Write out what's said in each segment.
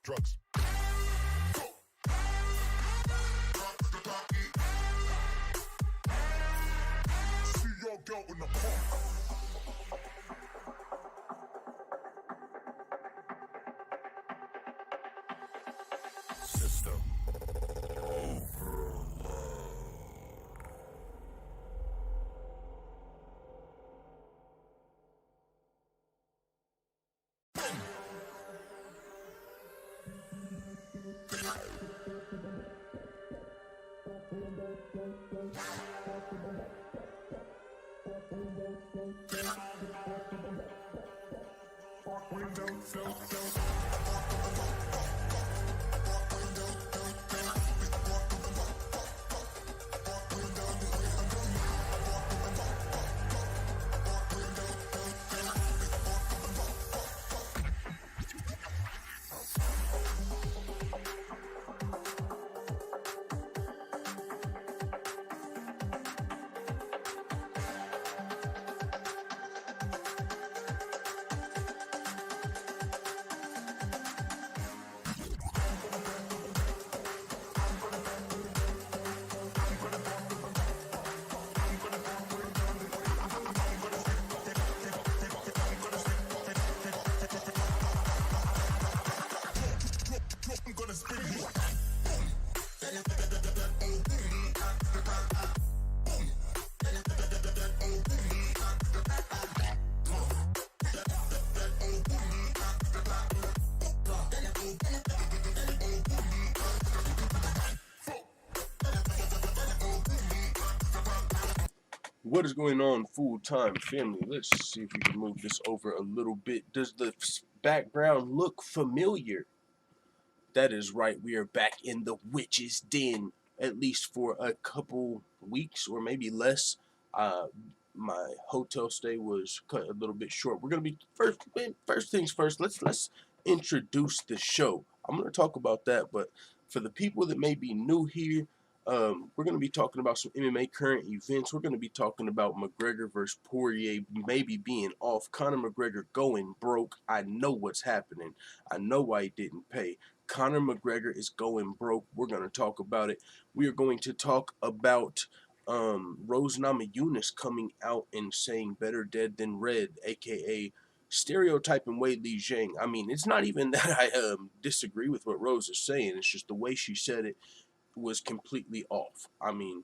Drugs. See your girl in the park. System What is going on, full-time family? Let's see if we can move this over a little bit. Does the background look familiar? That is right. We are back in the witch's den, at least for a couple weeks or maybe less. Uh, my hotel stay was cut a little bit short. We're gonna be first things first. Let's introduce the show. I'm gonna talk about that, but for the people that may be new here, we're gonna be talking about some MMA current events. We're gonna be talking about McGregor versus Poirier maybe being off. Conor McGregor going broke. I know what's happening. I know why he didn't pay. Conor McGregor is going broke. We're going to talk about it. We are going to talk about Rose Namajunas coming out and saying better dead than red, aka stereotyping Weili Zhang. I mean, it's not even that I disagree with what Rose is saying. It's just the way she said it was completely off. I mean,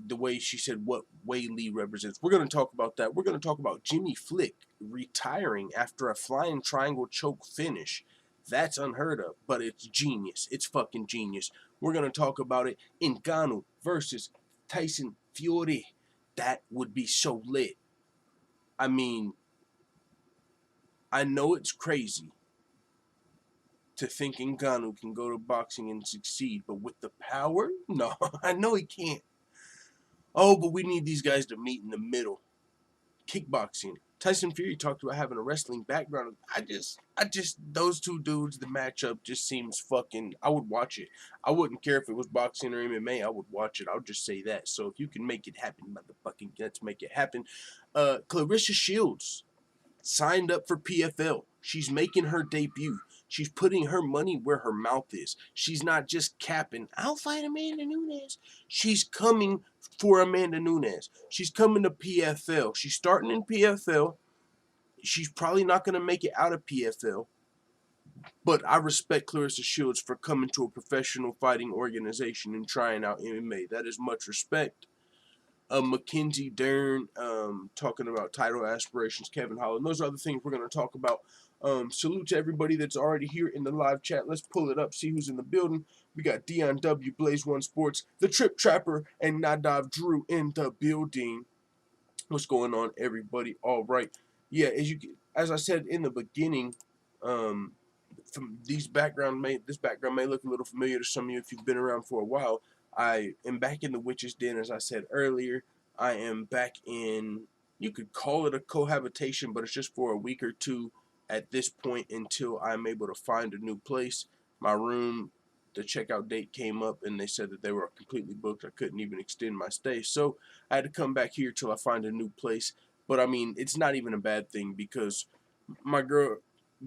the way she said what Weili represents. We're going to talk about that. We're going to talk about Jimmy Flick retiring after a flying triangle choke finish. That's unheard of, but it's genius. It's fucking genius. We're going to talk about it. Ngannou versus Tyson Fury. That would be so lit. I mean, I know it's crazy to think Ngannou can go to boxing and succeed, but with the power? No, I know he can't. Oh, but we need these guys to meet in the middle. Kickboxing. Tyson Fury talked about having a wrestling background. Those two dudes, the matchup just seems fucking. I would watch it. I wouldn't care if it was boxing or MMA. I would watch it. I'll just say that. So if you can make it happen, motherfucking, let's make it happen. Claressa Shields signed up for PFL. She's making her debut. She's putting her money where her mouth is. She's not just capping, I'll fight Amanda Nunes. She's coming for Amanda Nunes. She's coming to PFL. She's starting in PFL. She's probably not going to make it out of PFL. But I respect Claressa Shields for coming to a professional fighting organization and trying out MMA. That is much respect. Mackenzie Dern, talking about title aspirations, Kevin Holland. Those are other things we're going to talk about. Salute to everybody that's already here in the live chat. Let's pull it up, see who's in the building. We got Dion W, Blaze One Sports, The Trip Trapper, and Nadav Drew in the building. What's going on, everybody? All right. Yeah, as I said in the beginning, from this background may look a little familiar to some of you if you've been around for a while. I am back in the witch's den, as I said earlier. I am back in, you could call it a cohabitation, but it's just for a week or two at this point until I'm able to find a new place. My room, the checkout date came up and they said that they were completely booked. I couldn't even extend my stay, so I had to come back here till I find a new place. But I mean, it's not even a bad thing because my girl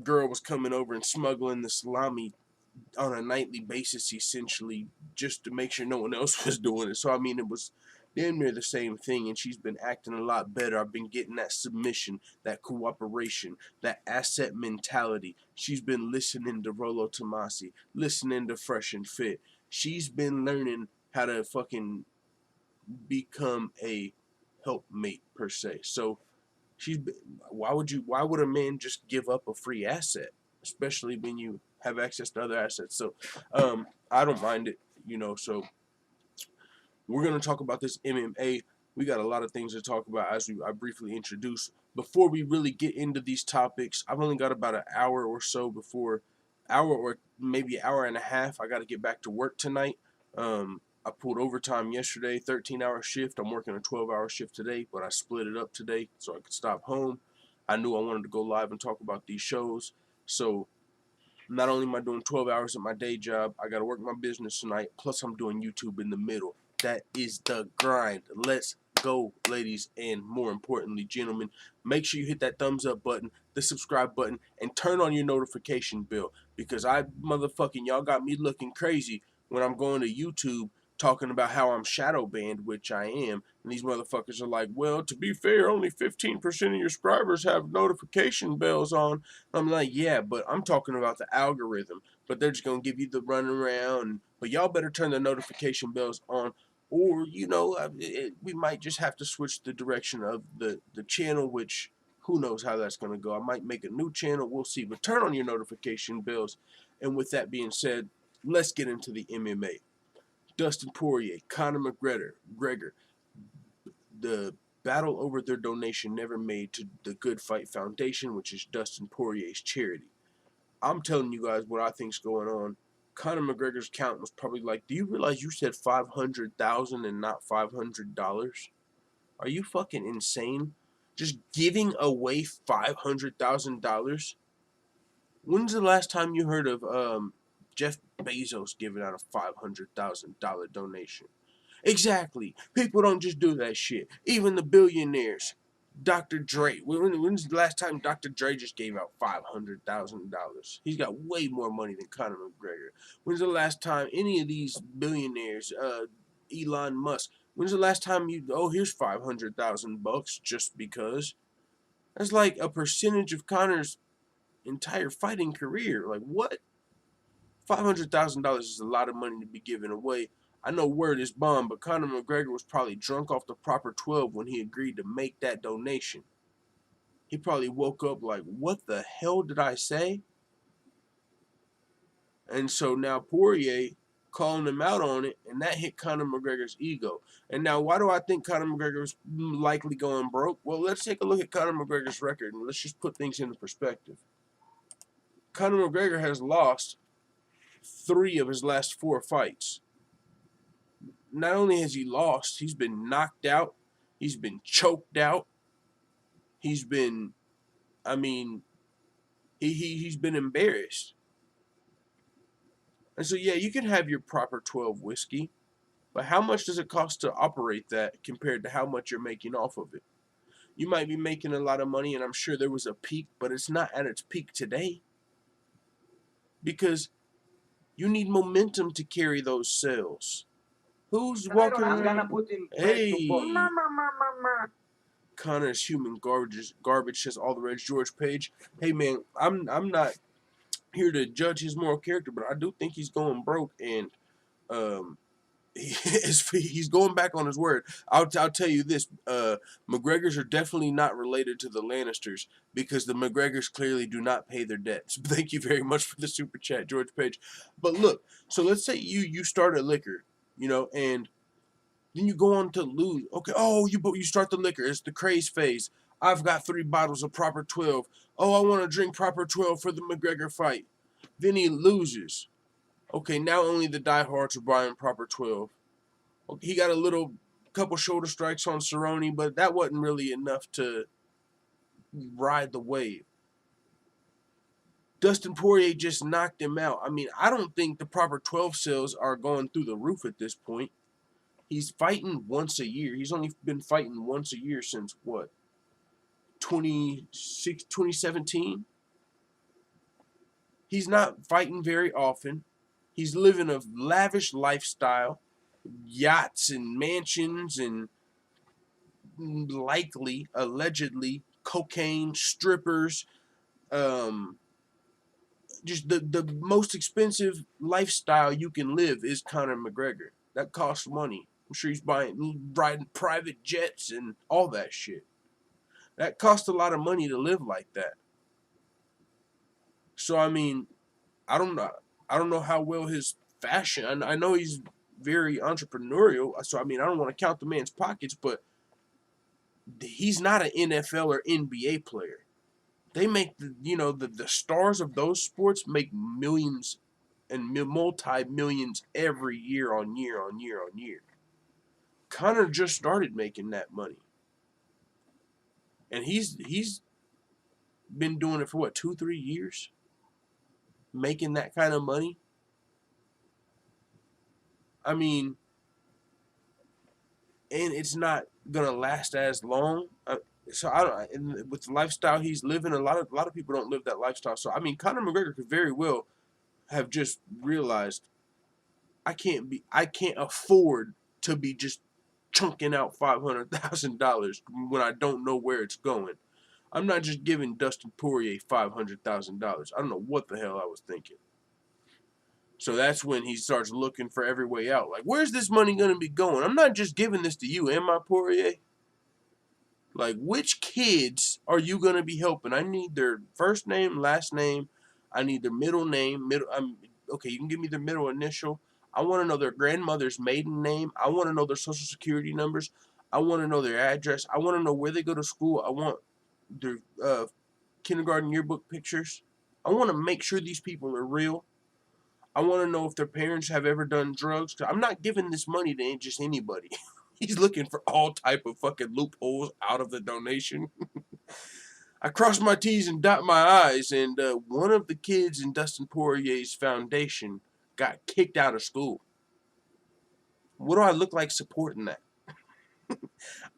was coming over and smuggling the salami on a nightly basis, essentially, just to make sure no one else was doing it. So I mean, it was damn near the same thing, and she's been acting a lot better. I've been getting that submission, that cooperation, that asset mentality. She's been listening to Rollo Tomasi, listening to Fresh and Fit. She's been learning how to fucking become a helpmate per se. So she's why would a man just give up a free asset, especially when you have access to other assets? So I don't mind it, so we're going to talk about this MMA. We got a lot of things to talk about as I briefly introduce. Before we really get into these topics, I've only got about an hour or so hour or maybe hour and a half. I got to get back to work tonight. I pulled overtime yesterday, 13-hour shift. I'm working a 12-hour shift today, but I split it up today so I could stop home. I knew I wanted to go live and talk about these shows. So not only am I doing 12 hours at my day job, I got to work my business tonight, plus I'm doing YouTube in the middle. That is the grind. Let's go, ladies, and more importantly, gentlemen. Make sure you hit that thumbs up button, the subscribe button, and turn on your notification bell, because y'all got me looking crazy when I'm going to YouTube talking about how I'm shadow banned, which I am, and these motherfuckers are like, well, to be fair, only 15% of your subscribers have notification bells on. I'm like, yeah, but I'm talking about the algorithm, but they're just going to give you the run around, but y'all better turn the notification bells on, or, we might just have to switch the direction of the channel, which who knows how that's going to go. I might make a new channel, we'll see, but turn on your notification bells. And with that being said, let's get into the MMA. Dustin Poirier, Conor McGregor, the battle over their donation never made to the Good Fight Foundation, which is Dustin Poirier's charity. I'm telling you guys what I think's going on. Conor McGregor's count was probably like, do you realize you said 500,000 and not $500? Are you fucking insane? Just giving away $500,000? When's the last time you heard of Jeff Bezos giving out a $500,000 donation? Exactly. People don't just do that shit. Even the billionaires. Dr. Dre. When's the last time Dr. Dre just gave out $500,000? He's got way more money than Conor McGregor. When's the last time any of these billionaires, Elon Musk, when's the last time here's 500,000 bucks just because? That's like a percentage of Conor's entire fighting career. Like, what? $500,000 is a lot of money to be given away. I know word is bomb, but Conor McGregor was probably drunk off the proper 12 when he agreed to make that donation. He probably woke up like, what the hell did I say? And so now Poirier calling him out on it, and that hit Conor McGregor's ego. And now, why do I think Conor McGregor is likely going broke? Well, let's take a look at Conor McGregor's record, and let's just put things into perspective. Conor McGregor has lost 3 of his last 4 fights. Not only has he lost, he's been knocked out, he's been choked out, he's been, he's been embarrassed. And so, yeah, you can have your proper 12 whiskey, but how much does it cost to operate that compared to how much you're making off of it? You might be making a lot of money, and I'm sure there was a peak, but it's not at its peak today. Because you need momentum to carry those sales. Who's walking around? Hey, Connor's human garbage says all the rage. George Page. Hey man, I'm not here to judge his moral character, but I do think he's going broke, and he's going back on his word. I'll tell you this: McGregors are definitely not related to the Lannisters because the McGregors clearly do not pay their debts. Thank you very much for the super chat, George Page. But look, so let's say you start a liquor, and then you go on to lose. Okay, you start the liquor. It's the craze phase. I've got 3 bottles of proper 12. Oh, I want to drink proper 12 for the McGregor fight. Then he loses. Okay, now only the diehards are buying proper 12. Okay, he got a couple shoulder strikes on Cerrone, but that wasn't really enough to ride the wave. Dustin Poirier just knocked him out. I don't think the proper 12 sales are going through the roof at this point. He's fighting once a year. He's only been fighting once a year since what? 2017? He's not fighting very often. He's living a lavish lifestyle, yachts and mansions and allegedly, cocaine, strippers, just the most expensive lifestyle you can live is Conor McGregor. That costs money. I'm sure he's riding private jets and all that shit. That costs a lot of money to live like that. So I don't know how well his fashion. I know he's very entrepreneurial. So I don't want to count the man's pockets, but he's not an NFL or NBA player. They make the stars of those sports make millions and multi-millions every year on year on year on year. Conor just started making that money. And he's been doing it for what, 2-3 years? Making that kind of money? And it's not gonna last as long. So with the lifestyle he's living, a lot of people don't live that lifestyle. So Conor McGregor could very well have just realized I can't afford to be just chunking out $500,000 when I don't know where it's going. I'm not just giving Dustin Poirier $500,000. I don't know what the hell I was thinking. So that's when he starts looking for every way out. Like, where's this money going to be going? I'm not just giving this to you, am I, Poirier? Like, which kids are you going to be helping? I need their first name, last name. I need their middle name. Okay, you can give me their middle initial. I want to know their grandmother's maiden name. I want to know their social security numbers. I want to know their address. I want to know where they go to school. I want their kindergarten yearbook pictures. I want to make sure these people are real. I want to know if their parents have ever done drugs. 'Cause I'm not giving this money to just anybody. He's looking for all type of fucking loopholes out of the donation. I crossed my T's and dot my I's, and one of the kids in Dustin Poirier's foundation got kicked out of school. What do I look like supporting that?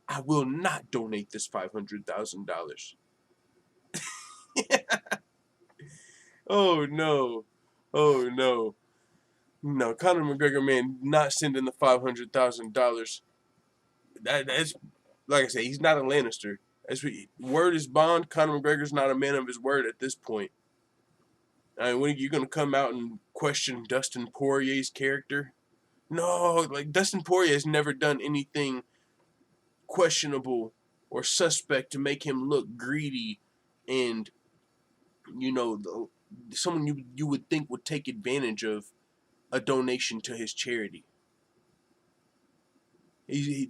I will not donate this $500,000. Oh no. Oh no. No, Conor McGregor, man, not sending the $500,000. That's like I say, he's not a Lannister. Word is bond. Conor McGregor's not a man of his word at this point. I mean, when are you gonna come out and question Dustin Poirier's character? No, like Dustin Poirier has never done anything questionable or suspect to make him look greedy and someone you would think would take advantage of a donation to his charity.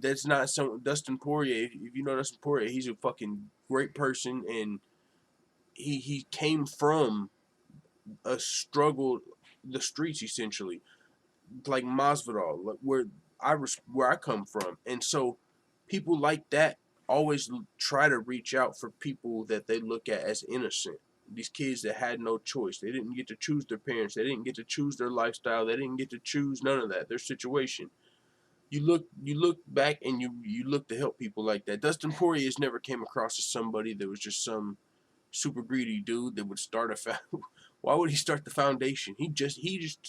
That's not some Dustin Poirier. If you know Dustin Poirier, he's a fucking great person, and he came from a struggle, the streets essentially, like Masvidal, where I come from, and so people like that always try to reach out for people that they look at as innocent. These kids that had no choice. They didn't get to choose their parents. They didn't get to choose their lifestyle. They didn't get to choose none of that. Their situation. You look back and you look to help people like that. Dustin Poirier's never came across as somebody that was just some super greedy dude that would start why would he start the foundation? He just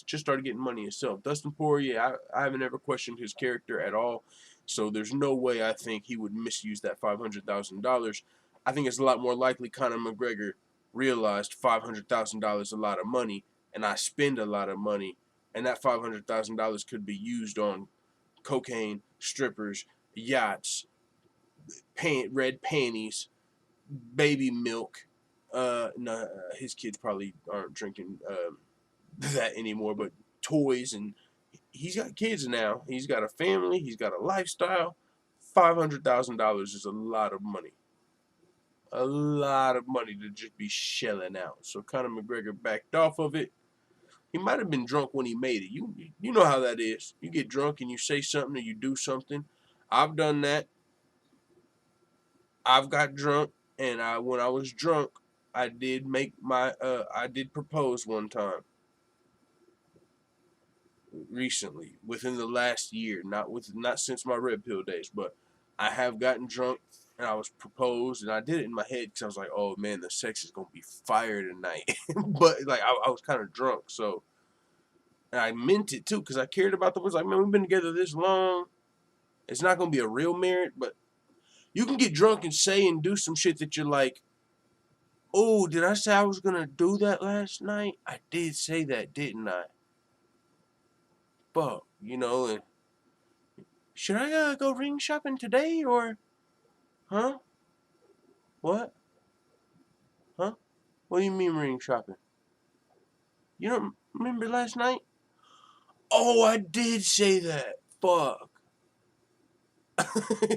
started getting money himself. Dustin Poirier, I haven't ever questioned his character at all, so there's no way I think he would misuse that $500,000. I think it's a lot more likely Conor McGregor realized $500,000 is a lot of money, and I spend a lot of money, and that $500,000 could be used on cocaine, strippers, yachts, red panties, baby milk. No, his kids probably aren't drinking that anymore, but toys, and he's got kids now. He's got a family. He's got a lifestyle. $500,000 is a lot of money. A lot of money to just be shelling out. So Conor McGregor backed off of it. He might have been drunk when he made it. You know how that is. You get drunk and you say something or you do something. I've done that. I've got drunk, and when I was drunk, I did I did propose one time recently, within the last year, not since my red pill days, but I have gotten drunk and I was proposed, and I did it in my head because I was like, oh man, the sex is gonna be fire tonight. But like I was kind of drunk, so. And I meant it too, because I cared about the was like, man, we've been together this long. It's not gonna be a real marriage, but you can get drunk and say and do some shit that you're like, oh, did I say I was gonna do that last night? I did say that, didn't I? Fuck, and should I go ring shopping today or, huh? What? Huh? What do you mean ring shopping? You don't remember last night? Oh, I did say that. Fuck.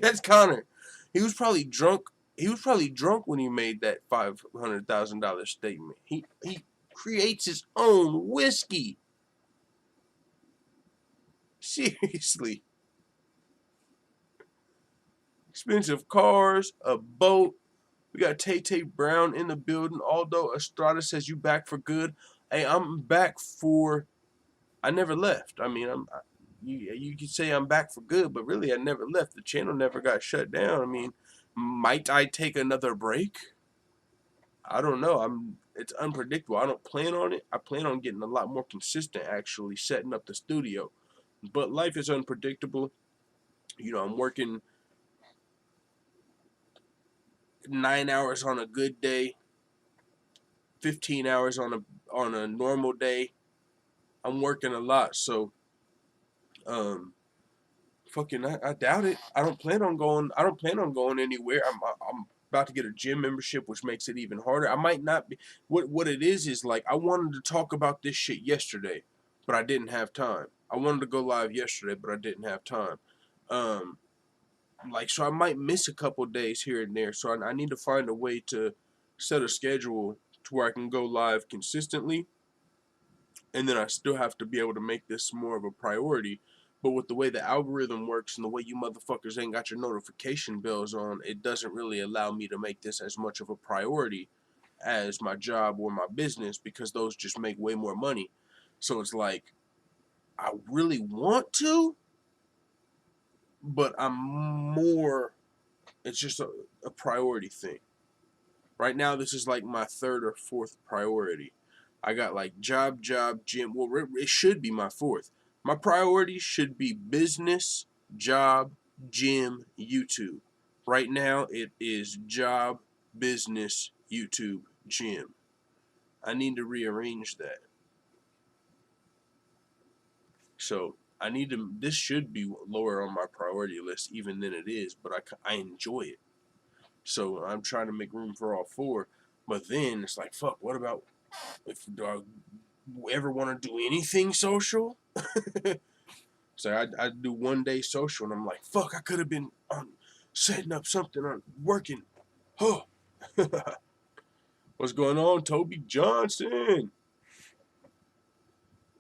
That's Connor. He was probably drunk. He was probably drunk when he made that $500,000 statement. He creates his own whiskey. Seriously. Expensive cars, a boat. We got Tay Brown in the building. Although Estrada says you back for good. Hey, I'm back for. I never left. I mean, you could say I'm back for good, but really I never left. The channel never got shut down. I mean, might I take another break? I don't know. It's unpredictable. I don't plan on it. I plan on getting a lot more consistent, actually setting up the studio. But life is unpredictable. I'm working 9 hours on a good day, 15 hours on a normal day. I'm working a lot, so fucking I doubt it. I don't plan on going anywhere. I'm about to get a gym membership, which makes it even harder. I might not be. What it is like I wanted to talk about this shit yesterday, but I didn't have time. I wanted to go live yesterday, but I didn't have time. so I might miss a couple days here and there. So I need to find a way to set a schedule to where I can go live consistently, and then I still have to be able to make this more of a priority. But with the way the algorithm works and the way you motherfuckers ain't got your notification bells on, it doesn't really allow me to make this as much of a priority as my job or my business, because those just make way more money. So it's like, I really want to, but I'm more, it's just a priority thing. Right now, this is like my third or fourth priority. I got like job, gym. Well, it should be my fourth. My priorities should be business, job, gym, YouTube. Right now, it is job, business, YouTube, gym. I need to rearrange that. So I need to. This should be lower on my priority list even than it is, but I enjoy it. So I'm trying to make room for all four. But then it's like, fuck, what about if I ever want to do anything social? So I do 1 day social, and I'm like, fuck, I could have been setting up something on working. Huh. What's going on, Toby Johnson?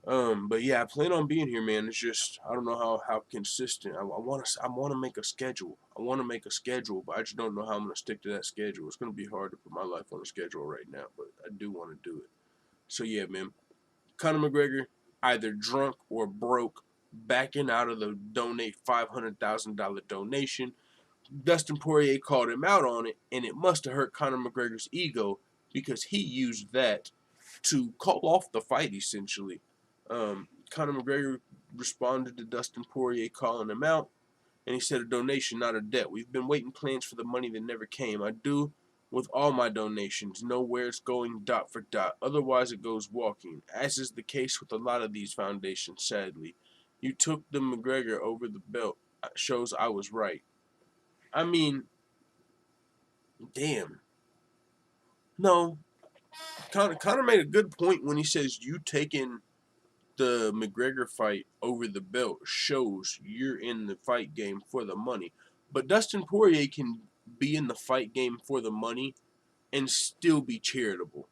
But yeah, I plan on being here, man. It's just I don't know how consistent. I want to make a schedule. I want to make a schedule, but I just don't know how I'm gonna stick to that schedule. It's gonna be hard to put my life on a schedule right now, but I do want to do it. So yeah, man. Conor McGregor, either drunk or broke, backing out of the donate $500,000 donation. Dustin Poirier called him out on it, and it must have hurt Conor McGregor's ego, because he used that to call off the fight, essentially. Conor McGregor responded to Dustin Poirier calling him out, and he said, a donation, not a debt. We've been waiting plans for the money that never came. I do with all my donations, know where it's going dot for dot. Otherwise, it goes walking, as is the case with a lot of these foundations, sadly. You took the McGregor over the belt. Shows I was right. I mean, damn. No, Conor made a good point when he says you taking the McGregor fight over the belt shows you're in the fight game for the money. But Dustin Poirier can be in the fight game for the money and still be charitable.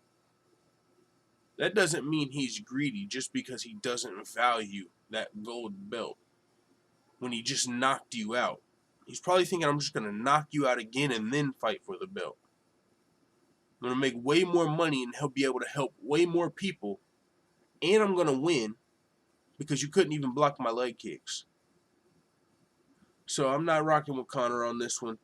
That doesn't mean he's greedy just because he doesn't value that gold belt when he just knocked you out. He's probably thinking, I'm just going to knock you out again and then fight for the belt. I'm going to make way more money and he'll be able to help way more people. And I'm going to win because you couldn't even block my leg kicks. So I'm not rocking with Conor on this one.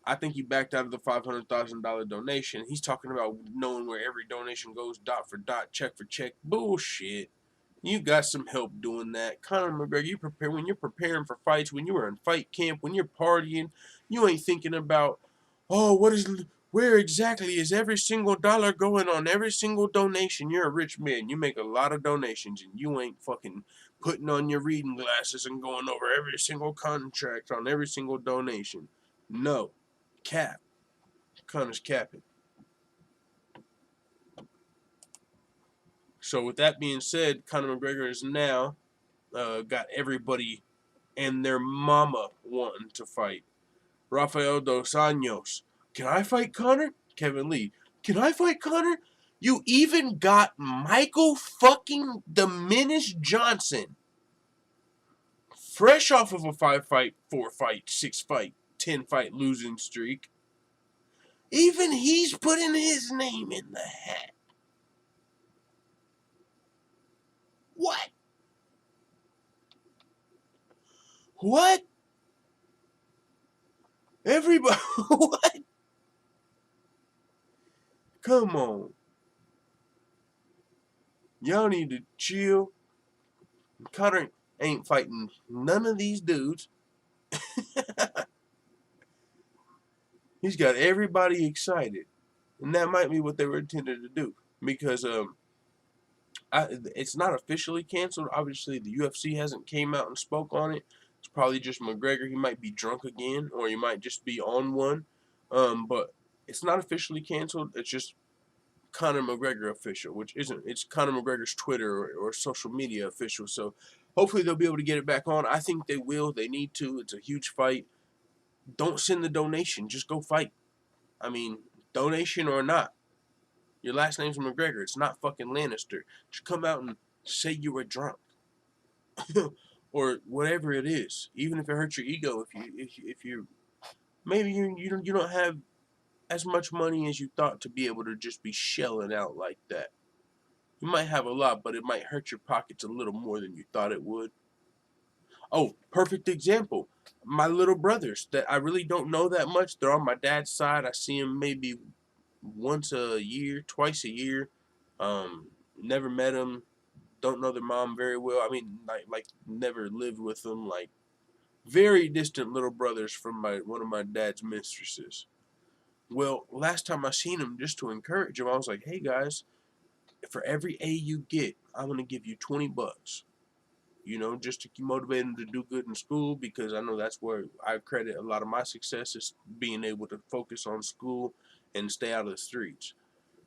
I think he backed out of the $500,000 donation. He's talking about knowing where every donation goes, dot for dot, check for check. Bullshit. You got some help doing that. Conor McGregor, when you're preparing for fights, when you were in fight camp, when you're partying, you ain't thinking about, oh, where exactly is every single dollar going on every single donation? You're a rich man. You make a lot of donations, and you ain't fucking putting on your reading glasses and going over every single contract on every single donation. No. Cap. Conor's capping. So with that being said, Conor McGregor is now got everybody and their mama wanting to fight. Rafael Dos Anjos. Can I fight Conor? Kevin Lee. Can I fight Conor? You even got Michael fucking Diminish Johnson. Fresh off of a 5-fight, 4-fight, 6-fight, 10-fight losing streak. Even he's putting his name in the hat. What? What? Everybody, what? Come on. Y'all need to chill. Conor ain't fighting none of these dudes. He's got everybody excited. And that might be what they were intended to do. Because it's not officially canceled. Obviously, the UFC hasn't came out and spoke on it. It's probably just McGregor. He might be drunk again, or he might just be on one. But it's not officially canceled. It's just Conor McGregor official, which isn't. It's Conor McGregor's Twitter or social media official. So hopefully they'll be able to get it back on. I think they will. They need to. It's a huge fight. don't send the donation. Just go fight. I mean, donation or not. Your last name's McGregor. It's not fucking Lannister. Just come out and say you were drunk. Or whatever it is. Even if it hurts your ego, if you maybe you don't have as much money as you thought to be able to just be shelling out like that. You might have a lot, but it might hurt your pockets a little more than you thought it would. Oh, perfect example. My little brothers that I really don't know that much. They're on my dad's side. I see them maybe once a year, twice a year. Never met them. Don't know their mom very well. I mean, like never lived with them. Like very distant little brothers from one of my dad's mistresses. Well, last time I seen them, just to encourage them, I was like, "Hey guys, for every A you get, I'm gonna give you $20. You know, just to motivate them to do good in school, because I know that's where I credit a lot of my success is being able to focus on school and stay out of the streets."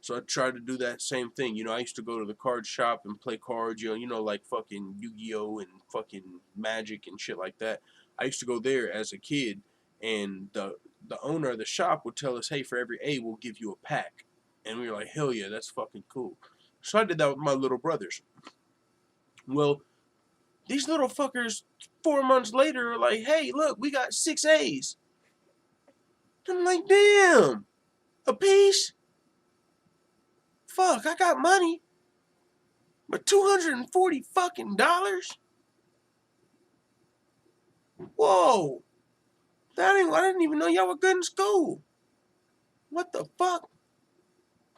So I tried to do that same thing. You know, I used to go to the card shop and play cards, like fucking Yu-Gi-Oh! And fucking Magic and shit like that. I used to go there as a kid, and the owner of the shop would tell us, "Hey, for every A, we'll give you a pack." And we were like, "Hell yeah, that's fucking cool." So I did that with my little brothers. Well, these little fuckers 4 months later are like, "Hey, look, we got 6 A's." I'm like, "Damn, a piece? Fuck, I got money. But $240 fucking dollars? Whoa. I didn't even know y'all were good in school. What the fuck?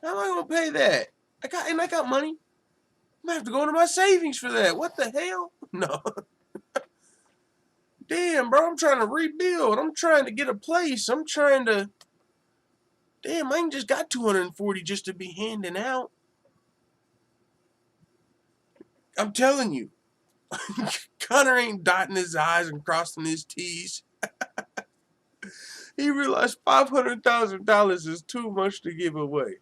How am I gonna pay that? I got money. I'm gonna have to go into my savings for that. What the hell?" No. Damn, bro, I'm trying to rebuild. I'm trying to get a place. Damn, I ain't just got 240 just to be handing out. I'm telling you. Conor ain't dotting his I's and crossing his T's. He realized $500,000 is too much to give away.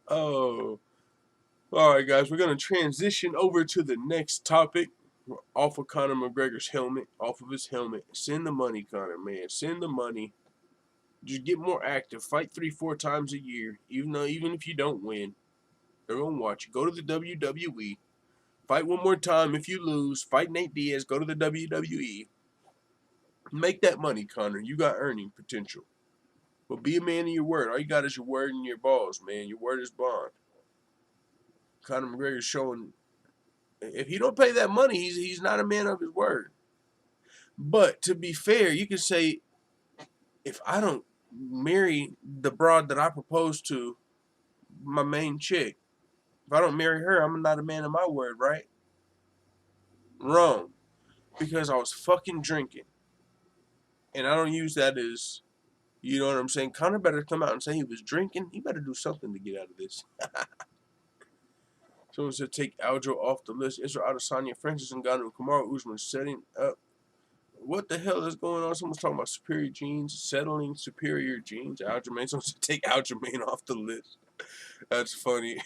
Oh. Alright, guys, we're going to transition over to the next topic. Off of Conor McGregor's helmet. Off of his helmet. Send the money, Conor, man. Send the money. Just get more active. Fight 3-4 times a year. Even if you don't win, they're going to watch you. Go to the WWE. Fight one more time. If you lose, fight Nate Diaz. Go to the WWE. Make that money, Conor. You got earning potential. But be a man of your word. All you got is your word and your balls, man. Your word is bond. Conor McGregor's showing, if he don't pay that money, he's not a man of his word. But to be fair, you could say, if I don't marry the broad that I propose to, my main chick, if I don't marry her, I'm not a man of my word, right? Wrong. Because I was fucking drinking. And I don't use that as, you know what I'm saying? Conor better come out and say he was drinking. He better do something to get out of this. Someone said take Aljo off the list. Israel Adesanya, Francis Ngannou, Kamaru Usman setting up. What the hell is going on? Someone's talking about superior genes, settling superior genes. Aljamain. Someone said take Aljamain off the list. That's funny.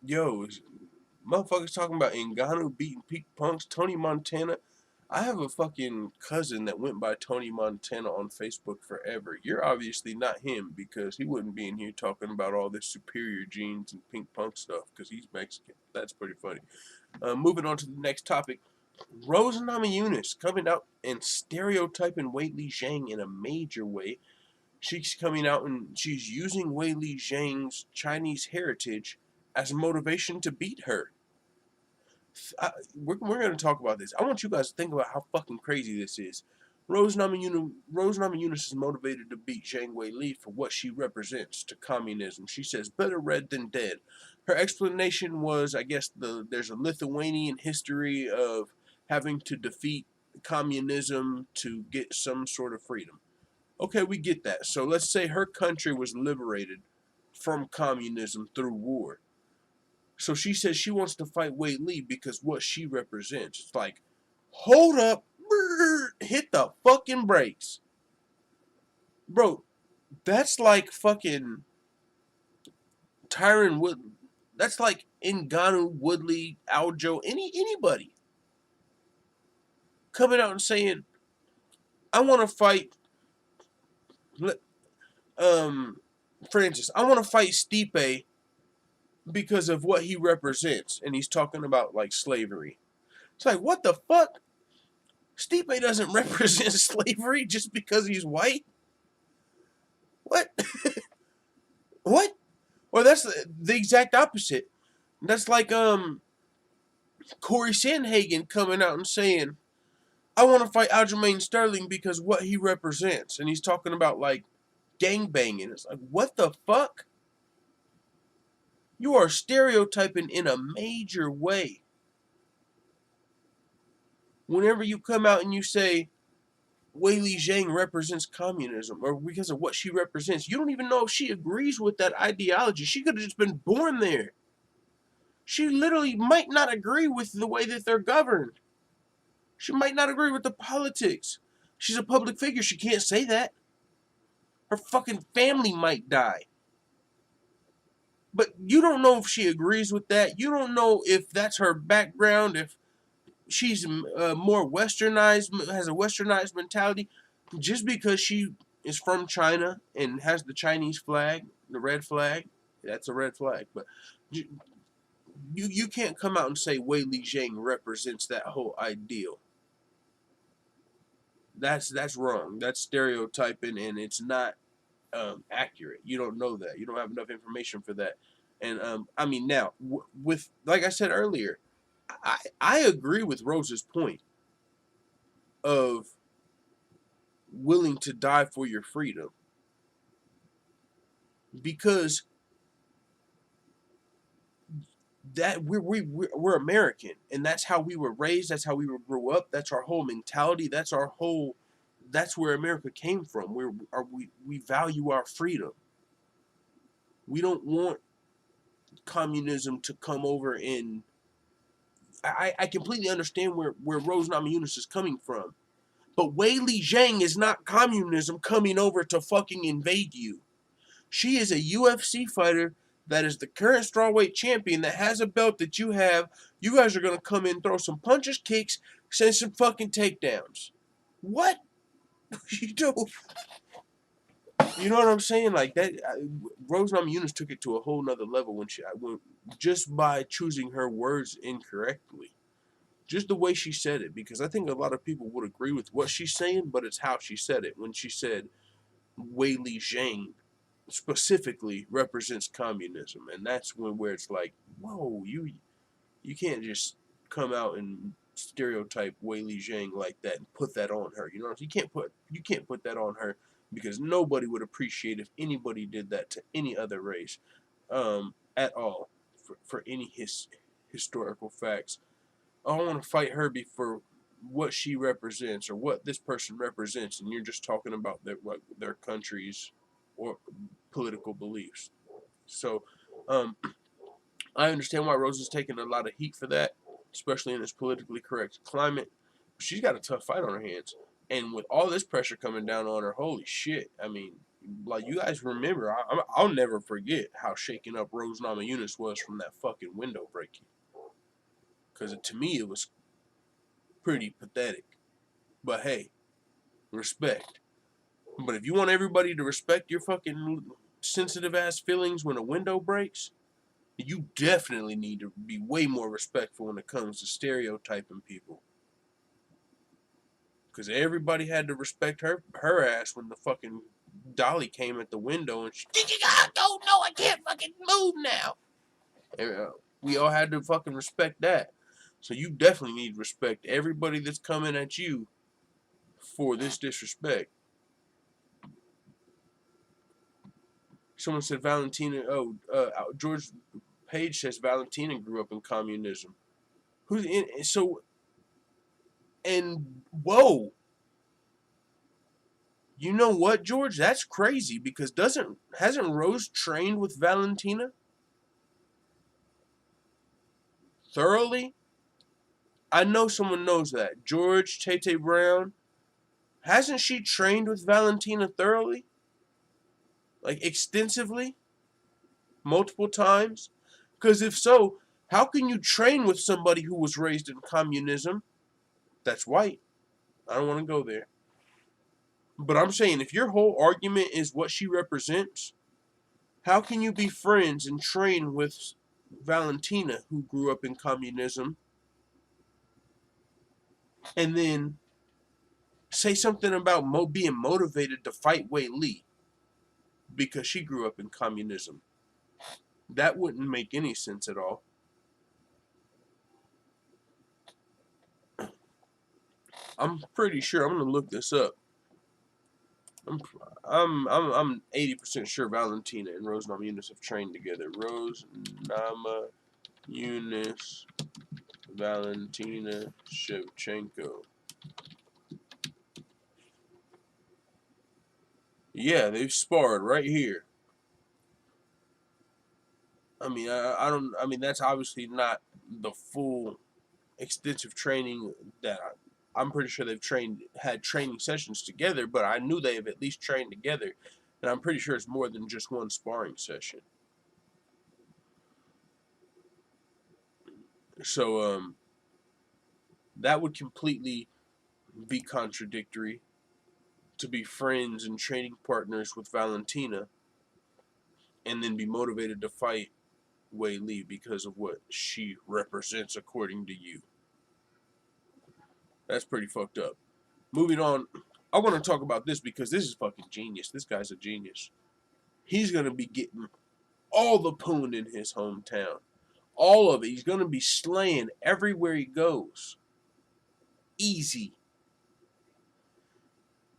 Yo, motherfuckers talking about Ngannou beating Pete Punks, Tony Montana. I have a fucking cousin that went by Tony Montana on Facebook forever. You're obviously not him, because he wouldn't be in here talking about all this superior genes and pink punk stuff, because he's Mexican. That's pretty funny. Moving on to the next topic. Rose Namajunas coming out and stereotyping Weili Zhang in a major way. She's coming out and she's using Weili Zhang's Chinese heritage as motivation to beat her. We're going to talk about this. I want you guys to think about how fucking crazy this is. Rose Namajunas is motivated to beat Zhang Weili for what she represents to communism. She says, better red than dead. Her explanation was, I guess, there's a Lithuanian history of having to defeat communism to get some sort of freedom. Okay, we get that. So let's say her country was liberated from communism through war. So she says she wants to fight Weili because what she represents. It's like, hold up, hit the fucking brakes. Bro, that's like fucking Tyron Woodley. That's like Ngannou, Woodley, Aljo, anybody coming out and saying, I want to fight, Francis, I want to fight Stipe because of what he represents. And he's talking about, like, slavery. It's like, what the fuck? Stipe doesn't represent slavery just because he's white? What? What? Or that's the exact opposite. That's like Corey Sandhagen coming out and saying, I want to fight Aljamain Sterling because what he represents. And he's talking about, like, gangbanging. It's like, what the fuck? You are stereotyping in a major way. Whenever you come out and you say, Weili Zhang represents communism, or because of what she represents, you don't even know if she agrees with that ideology. She could have just been born there. She literally might not agree with the way that they're governed. She might not agree with the politics. She's a public figure. She can't say that. Her fucking family might die. But you don't know if she agrees with that. You don't know if that's her background, if she's more westernized, has a westernized mentality. Just because she is from China and has the Chinese flag, the red flag, that's a red flag. But you can't come out and say Weili Zhang represents that whole ideal. That's wrong. That's stereotyping, and it's not accurate. You don't know that. You don't have enough information for that. And I mean, now with, like I said earlier, I agree with Rose's point of willing to die for your freedom, because that we're American, and that's how we were raised. That's how we grew up. That's our whole mentality. That's where America came from. We value our freedom. We don't want communism to come over and I completely understand where Rose Namajunas is coming from. But Weili Zhang is not communism coming over to fucking invade you. She is a UFC fighter that is the current strawweight champion that has a belt that you have. You guys are going to come in, throw some punches, kicks, send some fucking takedowns. What? You do. You know what I'm saying? Like that, Rose Namajunas took it to a whole nother level when just by choosing her words incorrectly. Just the way she said it, because I think a lot of people would agree with what she's saying, but it's how she said it. When she said Weili Zhang specifically represents communism, and that's where it's like, whoa, you can't just come out and stereotype Weili Zhang like that and put that on her. You know, you can't put that on her, because nobody would appreciate if anybody did that to any other race, at all, for any historical facts. I want to fight her for what she represents or what this person represents, and you're just talking about their country's or political beliefs. So, I understand why Rose is taking a lot of heat for that, especially in this politically correct climate. She's got a tough fight on her hands, and with all this pressure coming down on her, holy shit! I mean, like, you guys remember, I'll never forget how shaken up Rose Namajunas was from that fucking window breaking. Because to me, it was pretty pathetic. But hey, respect. But if you want everybody to respect your fucking sensitive ass feelings when a window breaks, you definitely need to be way more respectful when it comes to stereotyping people. Because everybody had to respect her ass when the fucking dolly came at the window and she, oh no, I can't fucking move now. And, we all had to fucking respect that. So you definitely need to respect everybody that's coming at you for this disrespect. Someone said Valentina. George Page says Valentina grew up in communism. Who's in? So, and whoa, you know what, George? That's crazy, because hasn't Rose trained with Valentina thoroughly? I know someone knows that. George Tate Brown, hasn't she trained with Valentina thoroughly? Like, extensively? Multiple times? Because if so, how can you train with somebody who was raised in communism that's white? I don't want to go there. But I'm saying, if your whole argument is what she represents, how can you be friends and train with Valentina, who grew up in communism, and then say something about being motivated to fight Weili because she grew up in communism? That wouldn't make any sense at all. I'm pretty sure. I'm gonna look this up. I'm 80% sure Valentina and Rose Namajunas have trained together. Rose Namajunas, Valentina Shevchenko. Yeah, they've sparred right here. I mean, I don't. I mean, that's obviously not the full extensive training that I'm pretty sure they've had training sessions together. But I knew they have at least trained together, and I'm pretty sure it's more than just one sparring session. So that would completely be contradictory to be friends and training partners with Valentina and then be motivated to fight Weili because of what she represents according to you. That's pretty fucked up. Moving on, I want to talk about this because this is fucking genius. This guy's a genius. He's going to be getting all the poon in his hometown. All of it. He's going to be slaying everywhere he goes. Easy.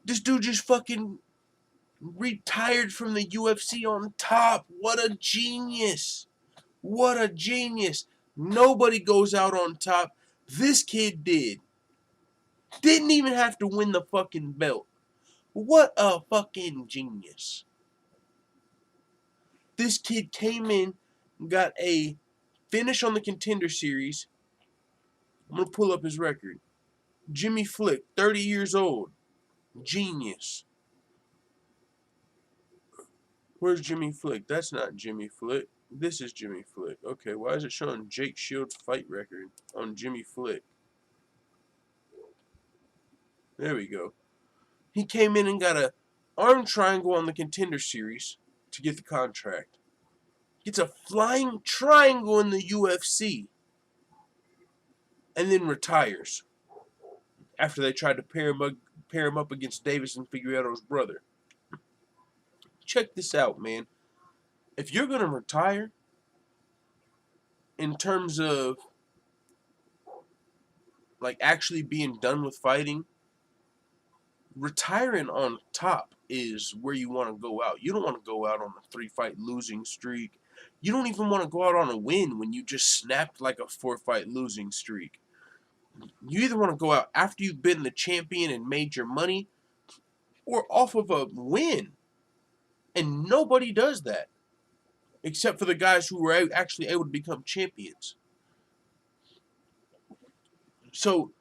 This dude just fucking retired from the UFC on top. What a genius. What a genius. Nobody goes out on top. This kid did. Didn't even have to win the fucking belt. What a fucking genius. This kid came in, got a finish on the Contender Series. I'm going to pull up his record. Jimmy Flick, 30 years old. Genius. Where's Jimmy Flick? That's not Jimmy Flick. This is Jimmy Flick. Okay, why is it showing Jake Shields' fight record on Jimmy Flick? There we go. He came in and got a arm triangle on the Contender Series to get the contract. Gets a flying triangle in the UFC. And then retires. After they tried to pair him up against Davis and Figueiredo's brother. Check this out, man. If you're going to retire, in terms of like actually being done with fighting, retiring on top is where you want to go out. You don't want to go out on a 3-fight losing streak. You don't even want to go out on a win when you just snapped like a 4-fight losing streak. You either want to go out after you've been the champion and made your money, or off of a win. And nobody does that. Except for the guys who were actually able to become champions. So,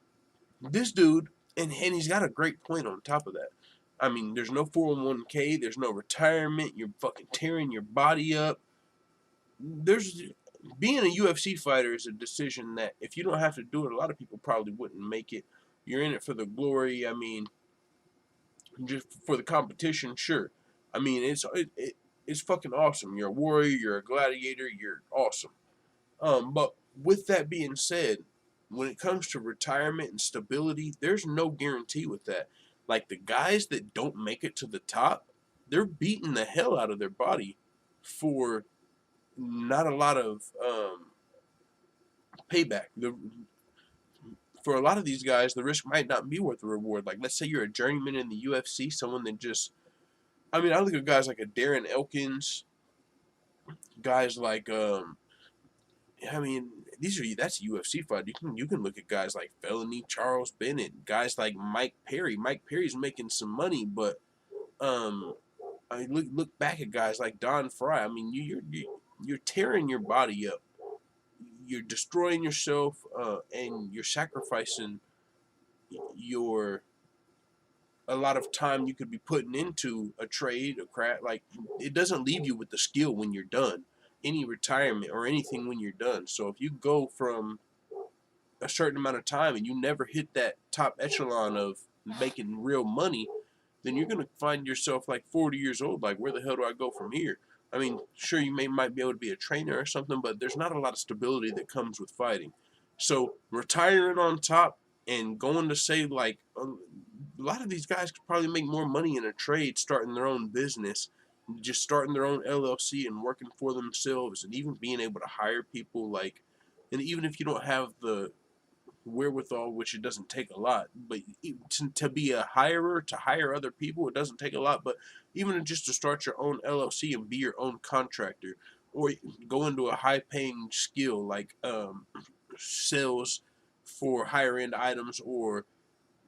this dude, and he's got a great point on top of that. I mean, there's no 401k, there's no retirement, you're fucking tearing your body up. Being a UFC fighter is a decision that if you don't have to do it, a lot of people probably wouldn't make it. You're in it for the glory. I mean, just for the competition, sure. I mean, it's fucking awesome. You're a warrior, you're a gladiator, you're awesome. But with that being said, when it comes to retirement and stability, there's no guarantee with that. Like the guys that don't make it to the top, they're beating the hell out of their body for not a lot of payback. For a lot of these guys, the risk might not be worth the reward. Like, let's say you're a journeyman in the UFC, someone that just, I mean, I look at guys like a Darren Elkins, guys like, I mean, that's a UFC fight. You can look at guys like Felony, Charles Bennett, guys like Mike Perry. Mike Perry's making some money, but I look back at guys like Don Fry. I mean, you're tearing your body up. You're destroying yourself, and you're sacrificing a lot of time you could be putting into a trade, a craft. Like, it doesn't leave you with the skill when you're done. any retirement or anything when you're done. So if you go from a certain amount of time and you never hit that top echelon of making real money, then you're gonna find yourself like 40 years old. Like, where the hell do I go from here? I mean, sure, you might be able to be a trainer or something, but there's not a lot of stability that comes with fighting. So retiring on top and going to say like a lot of these guys could probably make more money in a trade starting their own business, just starting their own LLC and working for themselves, and even being able to hire people like, and even if you don't have the wherewithal, which it doesn't take a lot, but to be a hirer, to hire other people, it doesn't take a lot. But even just to start your own LLC and be your own contractor, or go into a high-paying skill like sales for higher-end items or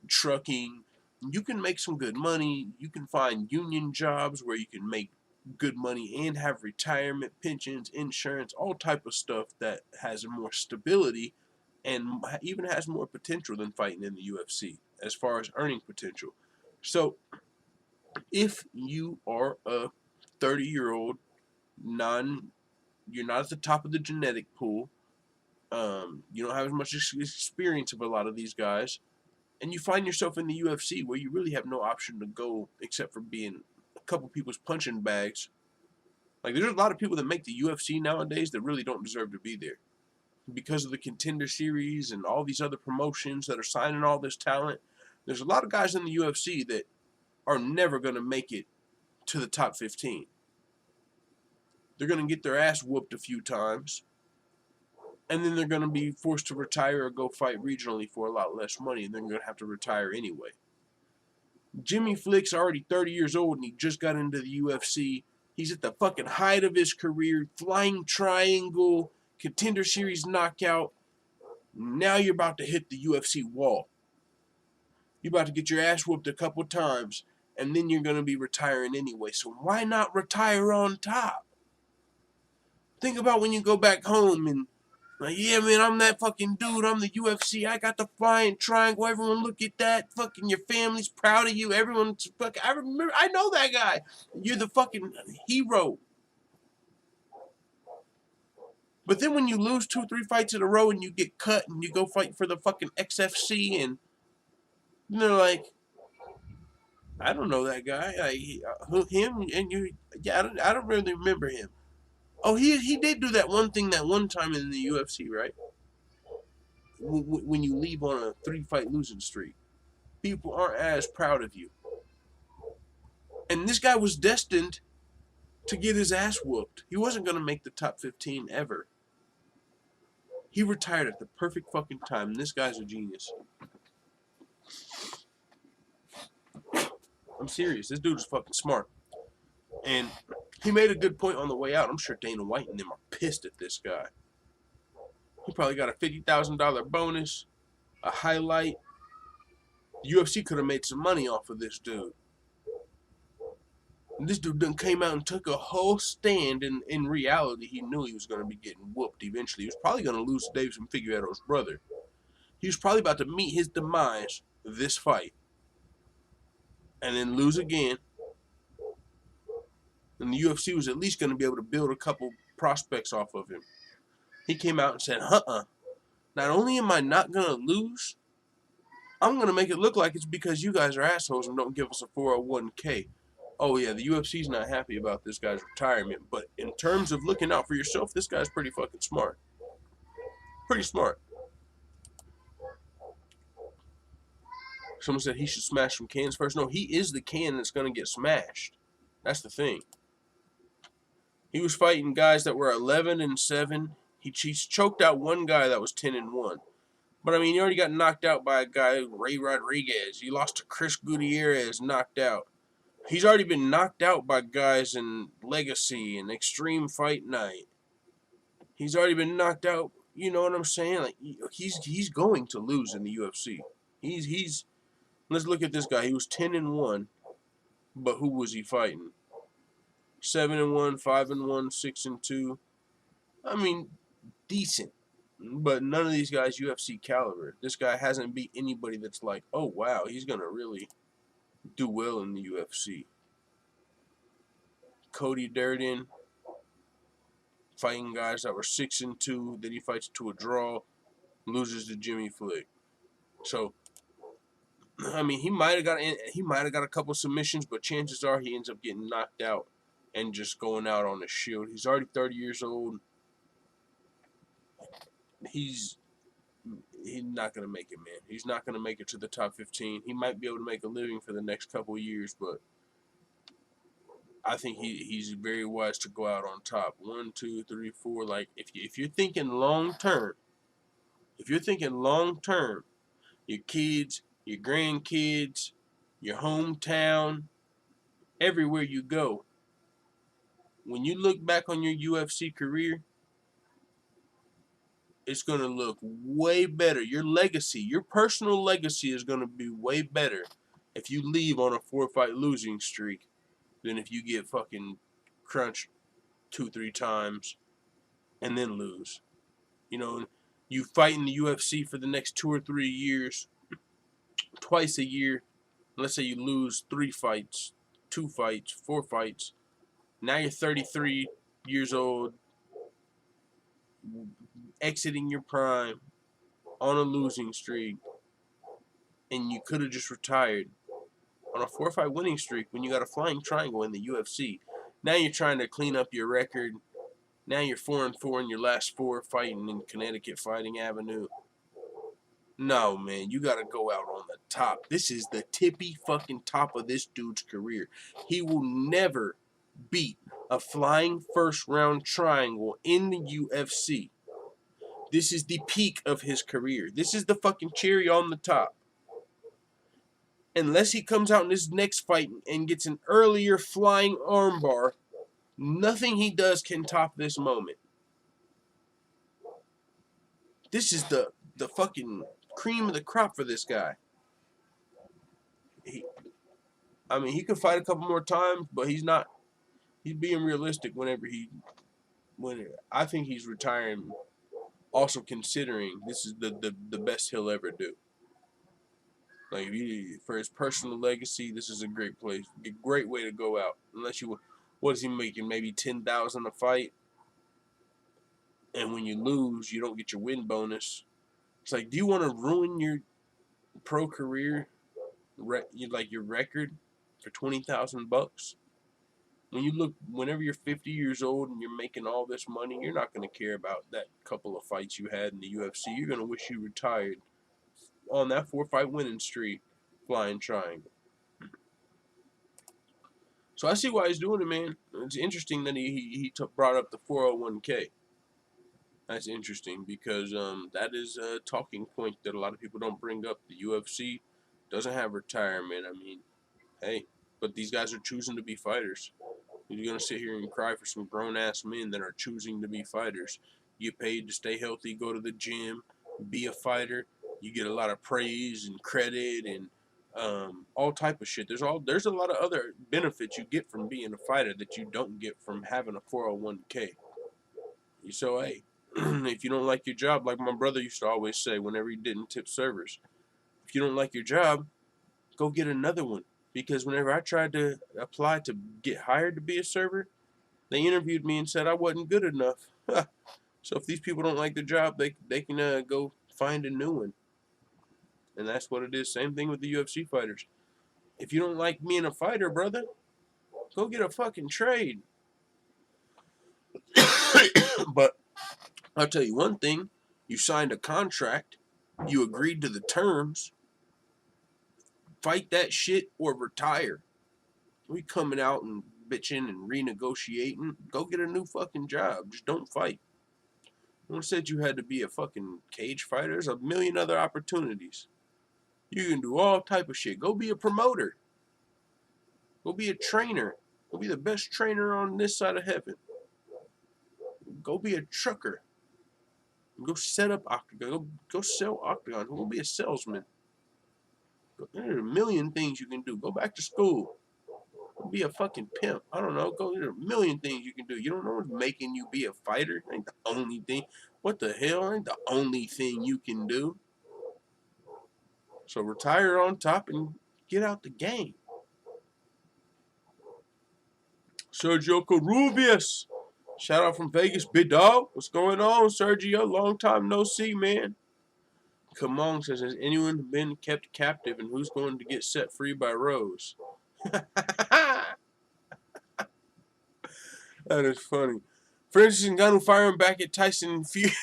trucking, you can make some good money. You can find union jobs where you can make good money and have retirement, pensions, insurance, all type of stuff that has more stability and even has more potential than fighting in the UFC as far as earning potential. So if you are a 30-year-old you're not at the top of the genetic pool, you don't have as much experience of a lot of these guys, and you find yourself in the UFC where you really have no option to go except for being a couple people's punching bags. Like, there's a lot of people that make the UFC nowadays that really don't deserve to be there because of the Contender Series and all these other promotions that are signing all this talent. There's a lot of guys in the UFC that are never going to make it to the top 15. They're going to get their ass whooped a few times, and then they're going to be forced to retire or go fight regionally for a lot less money, and they're going to have to retire anyway. Jimmy Flick's already 30 years old, and he just got into the UFC. He's at the fucking height of his career, flying triangle, Contender Series knockout. Now you're about to hit the UFC wall. You're about to get your ass whooped a couple times, and then you're going to be retiring anyway. So why not retire on top? Think about when you go back home and, like, yeah, man, I'm that fucking dude. I'm the UFC. I got the flying triangle. Everyone look at that. Fucking your family's proud of you. Everyone's fucking, I know that guy. You're the fucking hero. But then when you lose 2-3 fights in a row and you get cut and you go fight for the fucking XFC and they're like, I don't know that guy. Him and you, yeah, I don't really remember him. Oh, he did do that one thing that one time in the UFC, right? When you leave on a 3-fight losing streak, people aren't as proud of you. And this guy was destined to get his ass whooped. He wasn't going to make the top 15 ever. He retired at the perfect fucking time. And this guy's a genius. I'm serious. This dude is fucking smart. And he made a good point on the way out. I'm sure Dana White and them are pissed at this guy. He probably got a $50,000 bonus, a highlight. The UFC could have made some money off of this dude. And this dude done came out and took a whole stand. And in reality, he knew he was going to be getting whooped eventually. He was probably going to lose to Deiveson Figueiredo's brother. He was probably about to meet his demise this fight. And then lose again. And the UFC was at least going to be able to build a couple prospects off of him. He came out and said, not only am I not going to lose, I'm going to make it look like it's because you guys are assholes and don't give us a 401k. Oh, yeah, the UFC's not happy about this guy's retirement. But in terms of looking out for yourself, this guy's pretty fucking smart. Pretty smart. Someone said he should smash some cans first. No, he is the can that's going to get smashed. That's the thing. He was fighting guys that were 11-7. He's choked out one guy that was 10-1. But, I mean, he already got knocked out by a guy, Ray Rodriguez. He lost to Chris Gutierrez, knocked out. He's already been knocked out by guys in Legacy and Extreme Fight Night. He's already been knocked out. You know what I'm saying? Like, he's going to lose in the UFC. He's. Let's look at this guy. He was 10-1, but who was he fighting? 7-1, 5-1, 6-2. I mean, decent. But none of these guys UFC caliber. This guy hasn't beat anybody that's like, oh, wow, he's going to really do well in the UFC. Cody Durden, fighting guys that were 6-2. Then he fights to a draw, loses to Jimmy Flick. So, I mean, he might have got a couple submissions, but chances are he ends up getting knocked out and just going out on a shield. He's already 30 years old. He's not gonna make it, man. He's not gonna make it to the top 15. He might be able to make a living for the next couple of years, but I think he's very wise to go out on top. 1, 2, 3, 4. Like if you're thinking long term, your kids, your grandkids, your hometown, everywhere you go, when you look back on your UFC career, it's going to look way better. Your legacy, your personal legacy is going to be way better if you leave on a 4-fight losing streak than if you get fucking crunched 2-3 times and then lose. You know, you fight in the UFC for the next 2 or 3 years, twice a year. Let's say you lose 3 fights, 2 fights, 4 fights. Now you're 33 years old, exiting your prime on a losing streak, and you could have just retired on a 4-fight winning streak when you got a flying triangle in the UFC. Now you're trying to clean up your record. Now you're 4-4 in your last 4 fighting in Connecticut Fighting Avenue. No, man, you got to go out on the top. This is the tippy fucking top of this dude's career. He will never beat a flying first round triangle in the UFC. This is the peak of his career. This is the fucking cherry on the top. Unless he comes out in this next fight and gets an earlier flying armbar, nothing he does can top this moment. This is the fucking cream of the crop for this guy. He could fight a couple more times, but he's not. He's being realistic when I think he's retiring. Also considering this is the best he'll ever do. Like for his personal legacy, this is a great place, a great way to go out. Unless you, what is he making? Maybe 10,000 a fight, and when you lose, you don't get your win bonus. It's like, do you want to ruin your pro career, like your record, for $20,000? Whenever you're 50 years old and you're making all this money, you're not going to care about that couple of fights you had in the UFC. You're going to wish you retired on that 4-fight winning streak, flying triangle. So I see why he's doing it, man. It's interesting that he brought up the 401k. That's interesting because that is a talking point that a lot of people don't bring up. The UFC doesn't have retirement. I mean, hey, but these guys are choosing to be fighters. You're going to sit here and cry for some grown-ass men that are choosing to be fighters. You get paid to stay healthy, go to the gym, be a fighter. You get a lot of praise and credit and all type of shit. There's a lot of other benefits you get from being a fighter that you don't get from having a 401k. So, hey, if you don't like your job, like my brother used to always say whenever he didn't tip servers, if you don't like your job, go get another one. Because whenever I tried to apply to get hired to be a server, they interviewed me and said I wasn't good enough. So if these people don't like the job, they can go find a new one. And that's what it is. Same thing with the UFC fighters. If you don't like being a fighter, brother, go get a fucking trade. But I'll tell you one thing. You signed a contract. You agreed to the terms. Fight that shit or retire. We coming out and bitching and renegotiating. Go get a new fucking job. Just don't fight. No one said you had to be a fucking cage fighter. There's a million other opportunities. You can do all type of shit. Go be a promoter. Go be a trainer. Go be the best trainer on this side of heaven. Go be a trucker. Go set up Octagon. Go sell Octagon. Go be a salesman. There's a million things you can do. Go back to school. Go be a fucking pimp. I don't know. There's a million things you can do. You don't know what's making you be a fighter. Ain't the only thing. What the hell? Ain't the only thing you can do. So retire on top and get out the game. Sergio Corubius. Shout out from Vegas, big dog. What's going on, Sergio? Long time no see, man. Come on, says, has anyone been kept captive, and who's going to get set free by Rose? That is funny. Francis Ngannou firing back at Tyson Fury.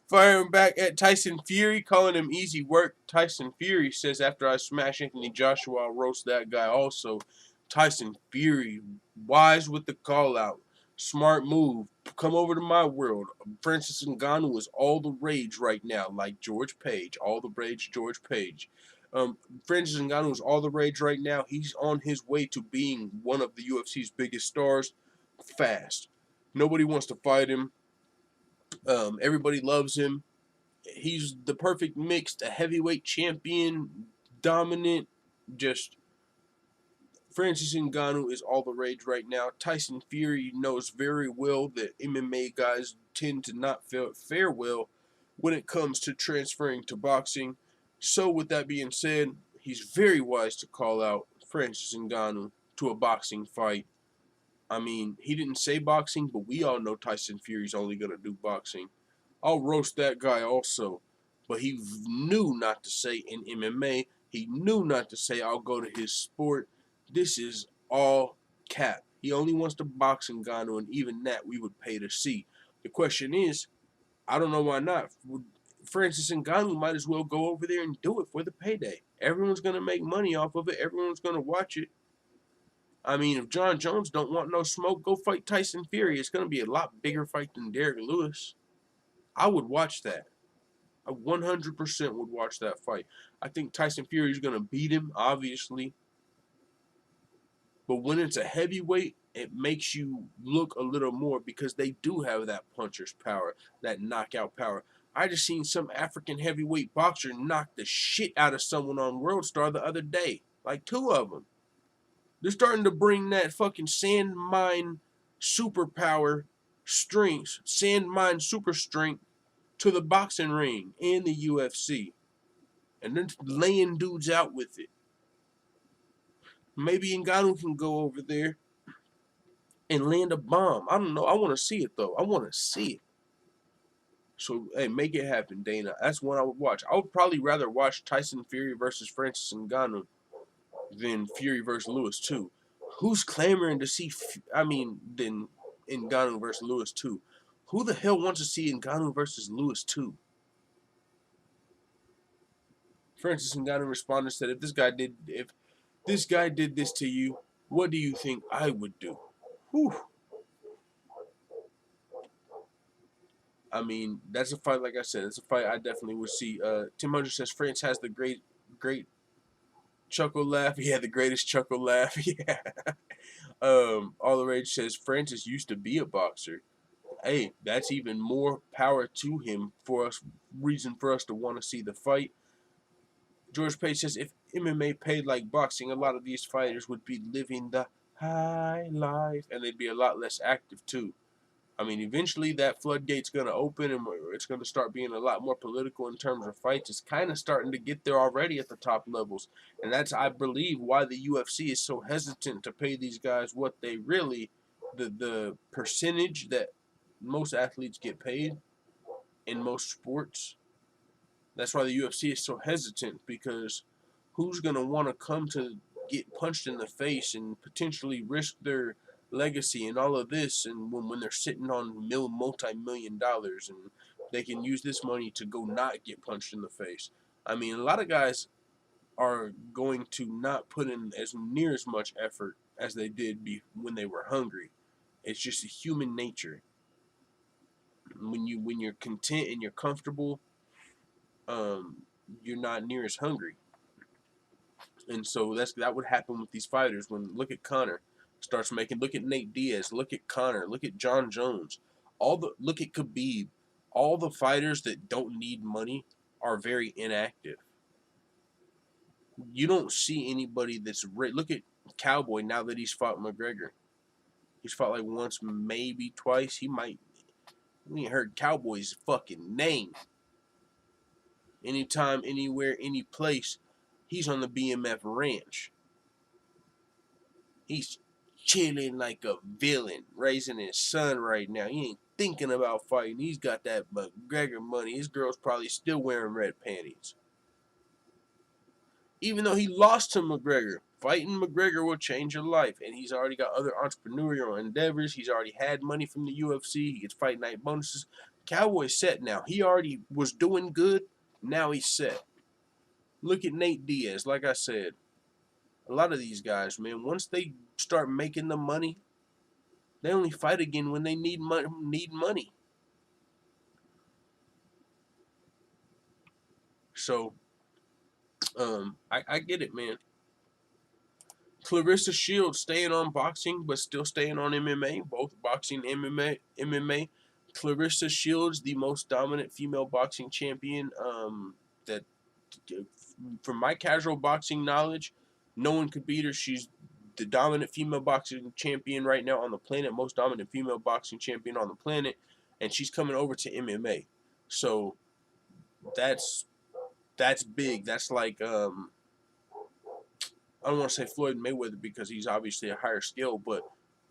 Firing back at Tyson Fury, calling him easy work. Tyson Fury says, after I smash Anthony Joshua, I'll roast that guy also. Tyson Fury, wise with the call out. Smart move. Come over to my world. Francis Ngannou is all the rage right now, like George Page. All the rage, George Page. Francis Ngannou is all the rage right now. He's on his way to being one of the UFC's biggest stars fast. Nobody wants to fight him. Everybody loves him. He's the perfect mix, a heavyweight champion, dominant, just Francis Ngannou is all the rage right now. Tyson Fury knows very well that MMA guys tend to not fare well when it comes to transferring to boxing. So with that being said, he's very wise to call out Francis Ngannou to a boxing fight. I mean, he didn't say boxing, but we all know Tyson Fury's only going to do boxing. I'll roast that guy also. But he knew not to say in MMA. He knew not to say I'll go to his sport. This is all cap. He only wants to box Ngannou, and even that we would pay to see. The question is, I don't know why not. Francis Ngannou might as well go over there and do it for the payday. Everyone's going to make money off of it. Everyone's going to watch it. I mean, if John Jones don't want no smoke, go fight Tyson Fury. It's going to be a lot bigger fight than Derrick Lewis. I would watch that. I 100% would watch that fight. I think Tyson Fury is going to beat him, obviously. But when it's a heavyweight, it makes you look a little more because they do have that puncher's power, that knockout power. I just seen some African heavyweight boxer knock the shit out of someone on World Star the other day. Like 2 of them. They're starting to bring that fucking sand mine superpower strength, sand mine super strength to the boxing ring and the UFC. And then laying dudes out with it. Maybe Ngannou can go over there and land a bomb. I don't know. I want to see it, though. I want to see it. So, hey, make it happen, Dana. That's one I would watch. I would probably rather watch Tyson Fury versus Francis Ngannou than Fury versus Lewis, too. Who's clamoring to see, than Ngannou versus Lewis, too? Who the hell wants to see Ngannou versus Lewis, too? Francis Ngannou responded and said, if this guy did this to you, what do you think I would do? Whew. I mean, that's a fight, like I said, it's a fight I definitely would see. Tim Hunter says France has the great chuckle laugh. Yeah, the greatest chuckle laugh. Yeah. All the Rage says Francis used to be a boxer. Hey, that's even more power to him reason for us to want to see the fight. George Page says if MMA paid like boxing, a lot of these fighters would be living the high life, and they'd be a lot less active too. I mean, eventually that floodgate's going to open, and it's going to start being a lot more political in terms of fights. It's kind of starting to get there already at the top levels, and that's, I believe, why the UFC is so hesitant to pay these guys what they really, the percentage that most athletes get paid in most sports. That's why the UFC is so hesitant, because who's going to want to come to get punched in the face and potentially risk their legacy and all of this, and when they're sitting on multi-million dollars and they can use this money to go not get punched in the face. I mean, a lot of guys are going to not put in as near as much effort as they did when they were hungry. It's just a human nature. When you're content and you're comfortable, you're not near as hungry. And so that would happen with these fighters. When look at Conor starts making, look at Nate Diaz, look at Conor, look at John Jones, look at Khabib. All the fighters that don't need money are very inactive. You don't see anybody that's look at Cowboy now that he's fought McGregor. He's fought like once, maybe twice. We ain't heard Cowboy's fucking name. Anytime, anywhere, any place, he's on the BMF ranch. He's chilling like a villain, raising his son right now. He ain't thinking about fighting. He's got that McGregor money. His girl's probably still wearing red panties. Even though he lost to McGregor, fighting McGregor will change your life. And he's already got other entrepreneurial endeavors. He's already had money from the UFC. He gets fight night bonuses. Cowboy's set now. He already was doing good. Now he's set. Look at Nate Diaz. Like I said, a lot of these guys, man, once they start making the money, they only fight again when they need money. So, I get it, man. Claressa Shields staying on boxing, but still staying on MMA. Both boxing, MMA. Claressa Shields, the most dominant female boxing champion. That, from my casual boxing knowledge, no one could beat her. She's the dominant female boxing champion right now on the planet, most dominant female boxing champion on the planet, and she's coming over to MMA. So that's big. That's like I don't want to say Floyd Mayweather because he's obviously a higher skill, but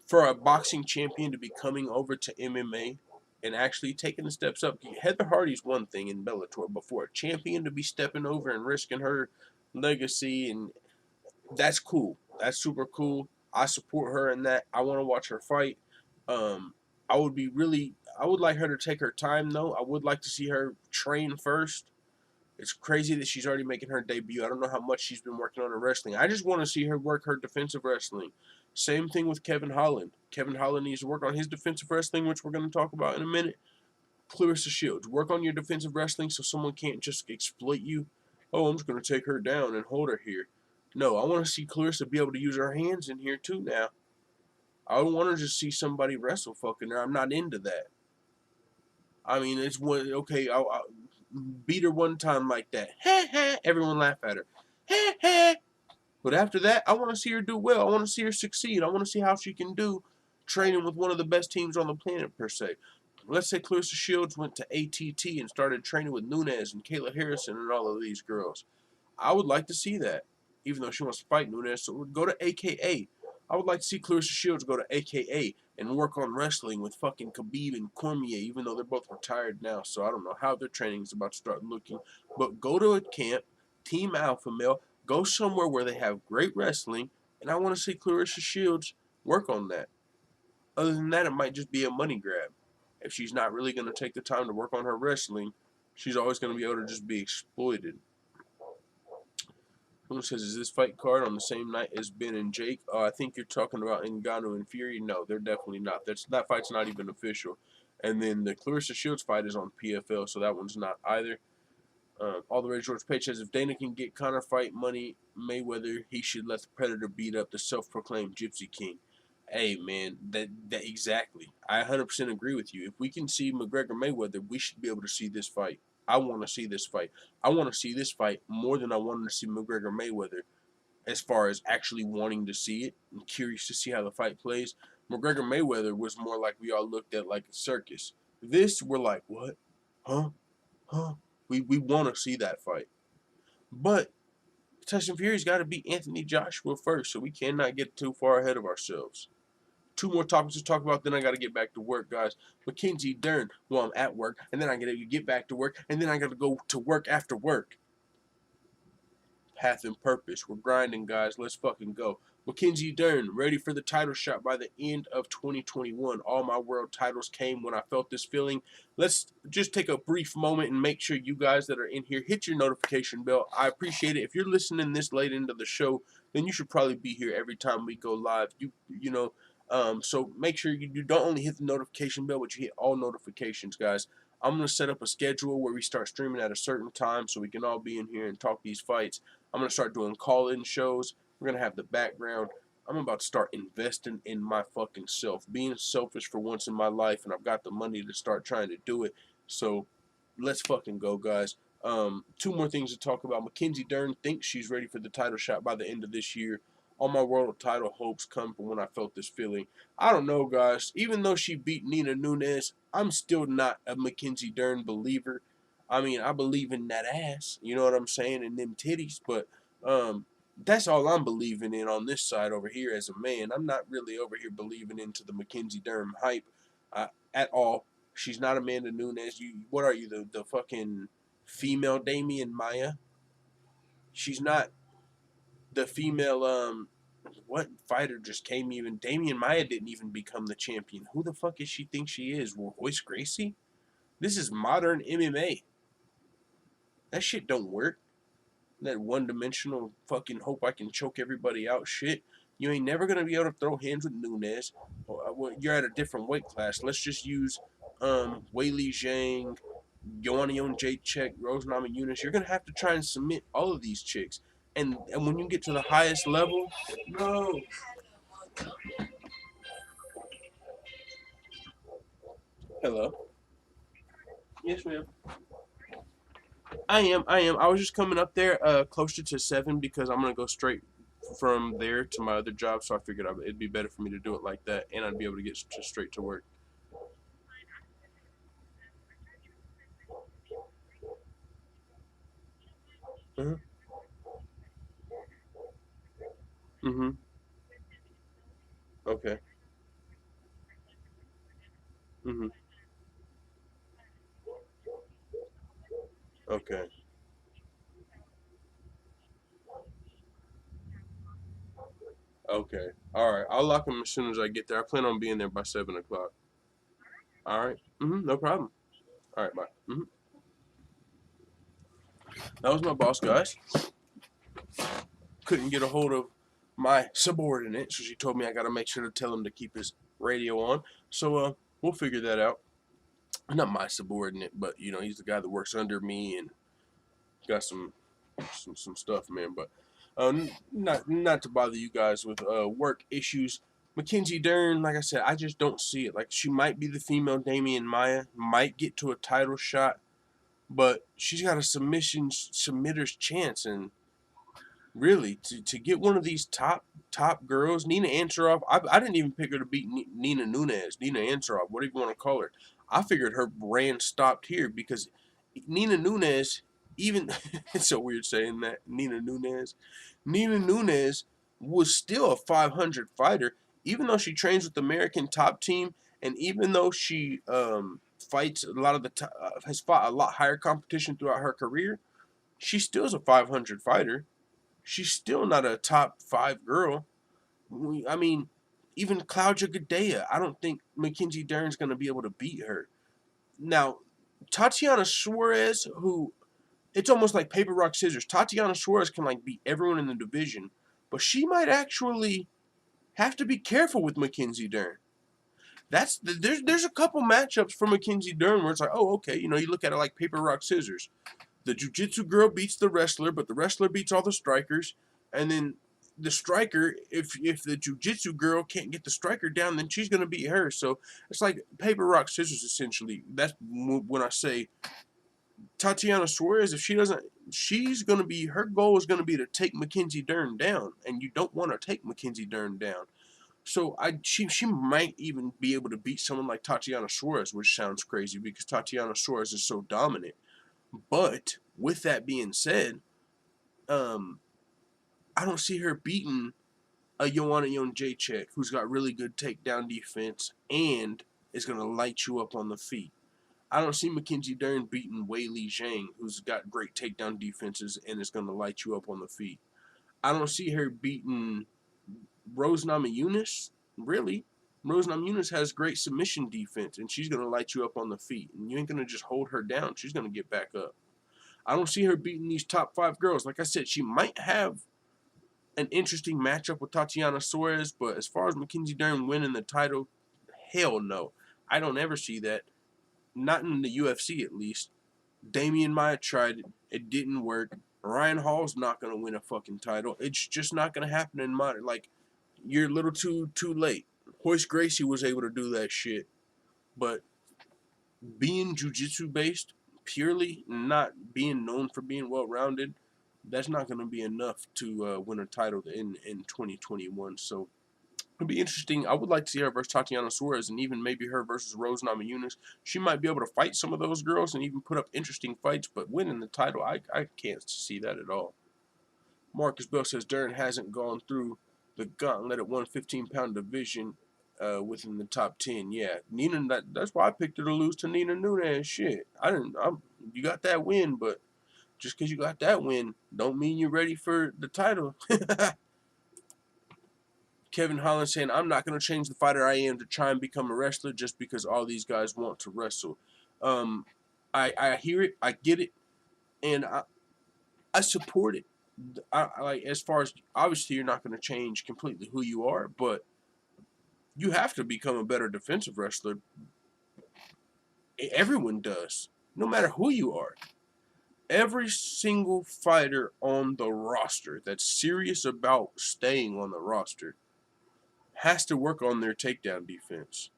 for a boxing champion to be coming over to MMA and actually taking the steps up, Heather Hardy's one thing in Bellator, but for a champion to be stepping over and risking her legacy, and that's cool. That's super cool. I support her in that. I want to watch her fight. Um, I would like her to take her time though. I would like to see her train first. It's crazy that she's already making her debut. I don't know how much she's been working on her wrestling. I just want to see her work her defensive wrestling. Same thing with Kevin Holland. Kevin Holland needs to work on his defensive wrestling, which we're going to talk about in a minute. Claressa Shields, work on your defensive wrestling so someone can't just exploit you. Oh, I'm just going to take her down and hold her here. No, I want to see Claressa be able to use her hands in here too now. I don't want to just see somebody wrestle fucking her. I'm not into that. I mean, it's one, okay, I'll beat her one time like that. Everyone laugh at her. But after that, I want to see her do well. I want to see her succeed. I want to see how she can do training with one of the best teams on the planet, per se. Let's say Claressa Shields went to ATT and started training with Nunes and Kayla Harrison and all of these girls. I would like to see that, even though she wants to fight Nunes. So go to AKA. I would like to see Claressa Shields go to AKA and work on wrestling with fucking Khabib and Cormier, even though they're both retired now. So I don't know how their training is about to start looking. But go to a camp, Team Alpha Male, go somewhere where they have great wrestling, and I want to see Claressa Shields work on that. Other than that, it might just be a money grab. If she's not really going to take the time to work on her wrestling, she's always going to be able to just be exploited. Someone says, is this fight card on the same night as Ben and Jake? I think you're talking about Ngannou and Fury. No, they're definitely not. That fight's not even official. And then the Claressa Shields fight is on PFL, so that one's not either. All the Rage George Page says, if Dana can get Conor fight money Mayweather, he should let the Predator beat up the self-proclaimed Gypsy King. Hey, man, that exactly. I 100% agree with you. If we can see McGregor Mayweather, we should be able to see this fight. I want to see this fight. I want to see this fight more than I wanted to see McGregor Mayweather, as far as actually wanting to see it. I'm curious to see how the fight plays. McGregor Mayweather was more like we all looked at like a circus. This, we're like, what? Huh? Huh? We want to see that fight. But Tyson Fury's got to beat Anthony Joshua first, so we cannot get too far ahead of ourselves. Two more topics to talk about, then I got to get back to work, guys. Mackenzie Dern, well, I'm at work, and then I got to get back to work, and then I got to go to work after work. Path and purpose. We're grinding, guys. Let's fucking go. Mackenzie Dern, ready for the title shot by the end of 2021. All my world titles came when I felt this feeling. Let's just take a brief moment and make sure you guys that are in here hit your notification bell. I appreciate it. If you're listening this late into the show, then you should probably be here every time we go live. You know, so make sure you don't only hit the notification bell, but you hit all notifications, guys. I'm going to set up a schedule where we start streaming at a certain time so we can all be in here and talk these fights. I'm going to start doing call-in shows. We're going to have the background. I'm about to start investing in my fucking self. Being selfish for once in my life, and I've got the money to start trying to do it. So let's fucking go, guys. Two more things to talk about. Mackenzie Dern thinks she's ready for the title shot by the end of this year. All my world title hopes come from when I felt this feeling. I don't know, guys. Even though she beat Nina Nunes, I'm still not a Mackenzie Dern believer. I mean, I believe in that ass. You know what I'm saying? And them titties. But That's all I'm believing in on this side over here as a man. I'm not really over here believing into the Mackenzie Dern hype at all. She's not Amanda Nunes. What are you, the fucking female Damian Maya? She's not the female. What fighter just came even? Damian Maya didn't even become the champion. Who the fuck is she think she is? Royce Gracie? This is modern MMA. That shit don't work. That one-dimensional fucking hope I can choke everybody out shit. You ain't never gonna be able to throw hands with Nunes. You're at a different weight class. Let's just use Weili Zhang, Joanna Jacek, Rose Namajunas. You're gonna have to try and submit all of these chicks. And when you get to the highest level, no. Hello. Yes, ma'am. I am. I was just coming up there closer to 7 because I'm gonna go straight from there to my other job. So I figured it'd be better for me to do it like that, and I'd be able to get straight to work. Uh-huh. Mhm. Okay. Mhm. Okay. Okay. All right. I'll lock them as soon as I get there. I plan on being there by 7 o'clock. All right. Mhm. No problem. All right. Bye. Mhm. That was my boss, guys. Couldn't get a hold of my subordinate, so she told me I got to make sure to tell him to keep his radio on. So we'll figure that out. Not my subordinate, but he's the guy that works under me and got some stuff, man. But not to bother you guys with work issues. Mackenzie Dern, like I said, I just don't see it. Like she might be the female Damian Maya, might get to a title shot, but she's got a submitter's chance, and really to get one of these top girls, Nina Ansaroff. I didn't even pick her to beat Nina Nunes, Nina Ansaroff, whatever you want to call her. I figured her brand stopped here because Nina Nunes, even it's so weird saying that Nina Nunes was still a 500 fighter, even though she trains with the American Top Team, and even though she fights a lot of has fought a lot higher competition throughout her career. She still is a 500 fighter. She's still not a top 5 girl. I mean, even Claudia Gadea, I don't think Mackenzie Dern's going to be able to beat her. Now, Tatiana Suarez, who it's almost like paper rock scissors. Tatiana Suarez can like beat everyone in the division, but she might actually have to be careful with Mackenzie Dern. There's a couple matchups for Mackenzie Dern where it's like, oh, okay, you look at it like paper rock scissors. The jiu-jitsu girl beats the wrestler, but the wrestler beats all the strikers, and then the striker, if the jiu-jitsu girl can't get the striker down, then she's going to beat her. So it's like paper rock scissors essentially. That's when I say Tatiana Suarez, if she doesn't, she's going to be, her goal is going to be to take Mackenzie Dern down, and you don't want to take Mackenzie Dern down. So she might even be able to beat someone like Tatiana Suarez, which sounds crazy because Tatiana Suarez is so dominant. But with that being said, I don't see her beating a Joanna Jacek, who's got really good takedown defense and is going to light you up on the feet. I don't see Mackenzie Dern beating Weili Zhang, who's got great takedown defenses and is going to light you up on the feet. I don't see her beating Rose Namajunas, really. Rose Namajunas has great submission defense, and she's going to light you up on the feet. And you ain't going to just hold her down. She's going to get back up. I don't see her beating these top 5 girls. Like I said, she might have an interesting matchup with Tatiana Suarez, but as far as Mackenzie Dern winning the title, hell no. I don't ever see that. Not in the UFC, at least. Damian Maya tried it. It didn't work. Ryan Hall's not going to win a fucking title. It's just not going to happen in modern. Like, you're a little too late. Royce Gracie was able to do that shit. But being jiu-jitsu based, purely not being known for being well-rounded, that's not going to be enough to win a title in 2021. So it'll be interesting. I would like to see her versus Tatiana Suarez, and even maybe her versus Rose Namajunas. She might be able to fight some of those girls and even put up interesting fights, but winning the title, I can't see that at all. Marcus Bell says Dern hasn't gone through the gauntlet at 115-pound division within the top 10. Yeah, that's why I picked her to lose to Nina Nunes. Shit, you got that win, but just because you got that win, don't mean you're ready for the title. Kevin Holland saying, I'm not going to change the fighter I am to try and become a wrestler just because all these guys want to wrestle. I hear it, I get it, and I support it. I like, as far as, obviously you're not going to change completely who you are, but you have to become a better defensive wrestler. Everyone does, no matter who you are. Every single fighter on the roster that's serious about staying on the roster has to work on their takedown defense.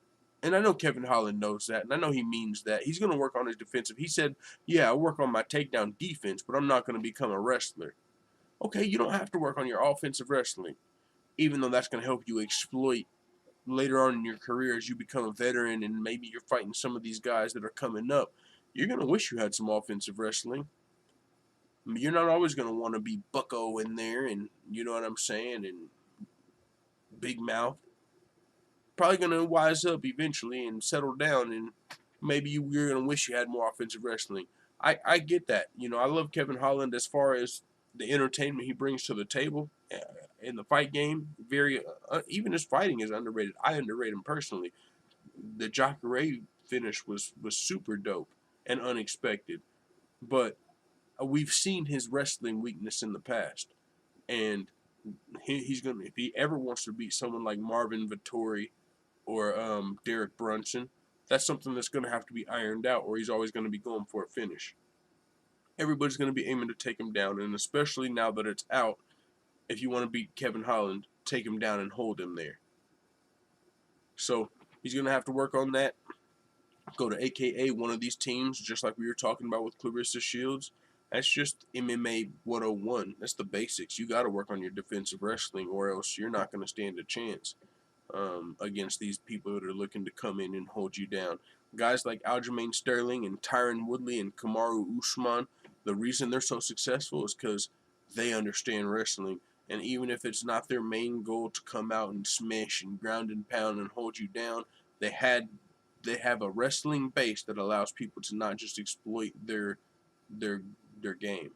And I know Kevin Holland knows that, and I know he means that. He's going to work on his defensive. He said, yeah, I work on my takedown defense, but I'm not going to become a wrestler. Okay, you don't have to work on your offensive wrestling, even though that's going to help you exploit later on in your career as you become a veteran and maybe you're fighting some of these guys that are coming up. You're going to wish you had some offensive wrestling. You're not always going to want to be bucko in there and, you know what I'm saying, and big mouth. Probably going to wise up eventually and settle down, and maybe you're going to wish you had more offensive wrestling. I get that. You know, I love Kevin Holland as far as the entertainment he brings to the table in the fight game. Very even his fighting is underrated. I underrate him personally. The Jacare finish was super dope and unexpected, but we've seen his wrestling weakness in the past, and he's gonna, if he ever wants to beat someone like Marvin Vettori or Derek Brunson, that's something that's going to have to be ironed out, or he's always going to be going for a finish. Everybody's going to be aiming to take him down, and especially now that it's out, if you want to beat Kevin Holland, take him down and hold him there. So he's going to have to work on that. Go to AKA one of these teams, just like we were talking about with Claressa Shields. That's just MMA 101. That's the basics. You got to work on your defensive wrestling, or else you're not going to stand a chance against these people that are looking to come in and hold you down. Guys like Aljamain Sterling and Tyron Woodley and Kamaru Usman, the reason they're so successful is because they understand wrestling. And even if it's not their main goal to come out and smash and ground and pound and hold you down, they have a wrestling base that allows people to not just exploit their game.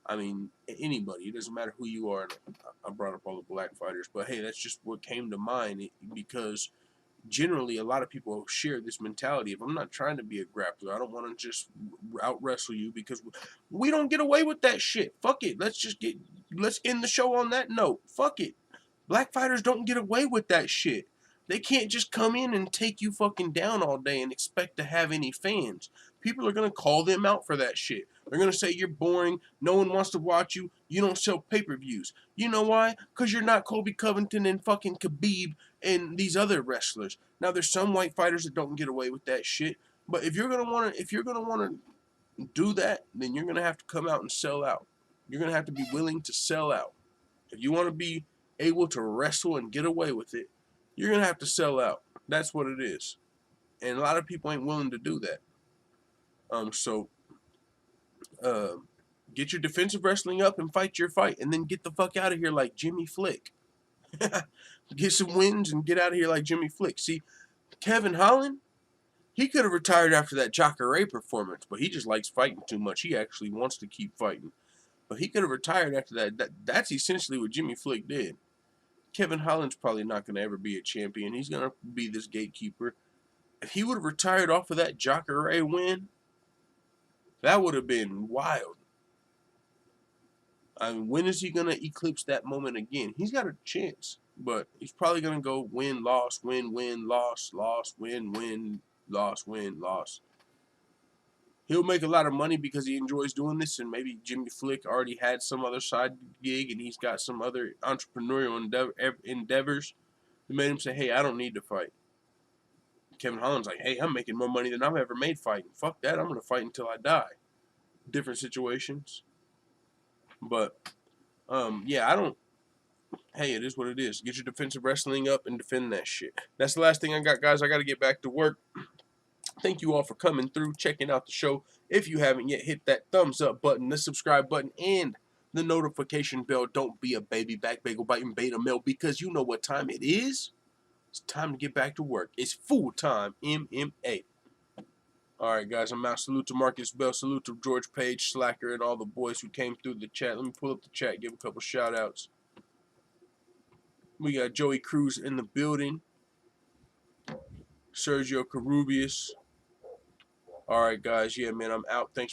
I mean, anybody. It doesn't matter who you are. I brought up all the black fighters, but hey, that's just what came to mind because generally a lot of people share this mentality of, I'm not trying to be a grappler. I don't want to just out wrestle you because we don't get away with that shit. Fuck it. Let's end the show on that note. Fuck it. Black fighters don't get away with that shit. They can't just come in and take you fucking down all day and expect to have any fans. People are going to call them out for that shit. They're going to say you're boring, no one wants to watch you, you don't sell pay-per-views. You know why? Because you're not Colby Covington and fucking Khabib and these other wrestlers. Now, there's some white fighters that don't get away with that shit, but if you're going to want to do that, then you're going to have to come out and sell out. You're going to have to be willing to sell out. If you want to be able to wrestle and get away with it, you're going to have to sell out. That's what it is. And a lot of people ain't willing to do that. Get your defensive wrestling up and fight your fight, and then get the fuck out of here like Jimmy Flick. Get some wins and get out of here like Jimmy Flick. See, Kevin Holland, he could have retired after that Jacare performance, but he just likes fighting too much. He actually wants to keep fighting. But he could have retired after that. That's essentially what Jimmy Flick did. Kevin Holland's probably not going to ever be a champion. He's going to be this gatekeeper. If he would have retired off of that Jacare win, that would have been wild. I mean, when is he going to eclipse that moment again? He's got a chance, but he's probably going to go win, loss, win, win, loss, loss, win, win, loss, win, loss. He'll make a lot of money because he enjoys doing this, and maybe Jimmy Flick already had some other side gig, and he's got some other entrepreneurial endeavors that made him say, hey, I don't need to fight. Kevin Holland's like, hey, I'm making more money than I've ever made fighting. Fuck that, I'm going to fight until I die. Different situations. But, yeah, hey, it is what it is. Get your defensive wrestling up and defend that shit. That's the last thing I got, guys. I got to get back to work. Thank you all for coming through, checking out the show. If you haven't yet, hit that thumbs up button, the subscribe button, and the notification bell. Don't be a baby back bagel biting beta male, because you know what time it is. It's time to get back to work. It's full-time MMA. Alright, guys, I'm out. Salute to Marcus Bell. Salute to George Page, Slacker, and all the boys who came through the chat. Let me pull up the chat, give a couple shout-outs. We got Joey Cruz in the building. Sergio Carubius. Alright, guys. Yeah, man, I'm out. Thanks for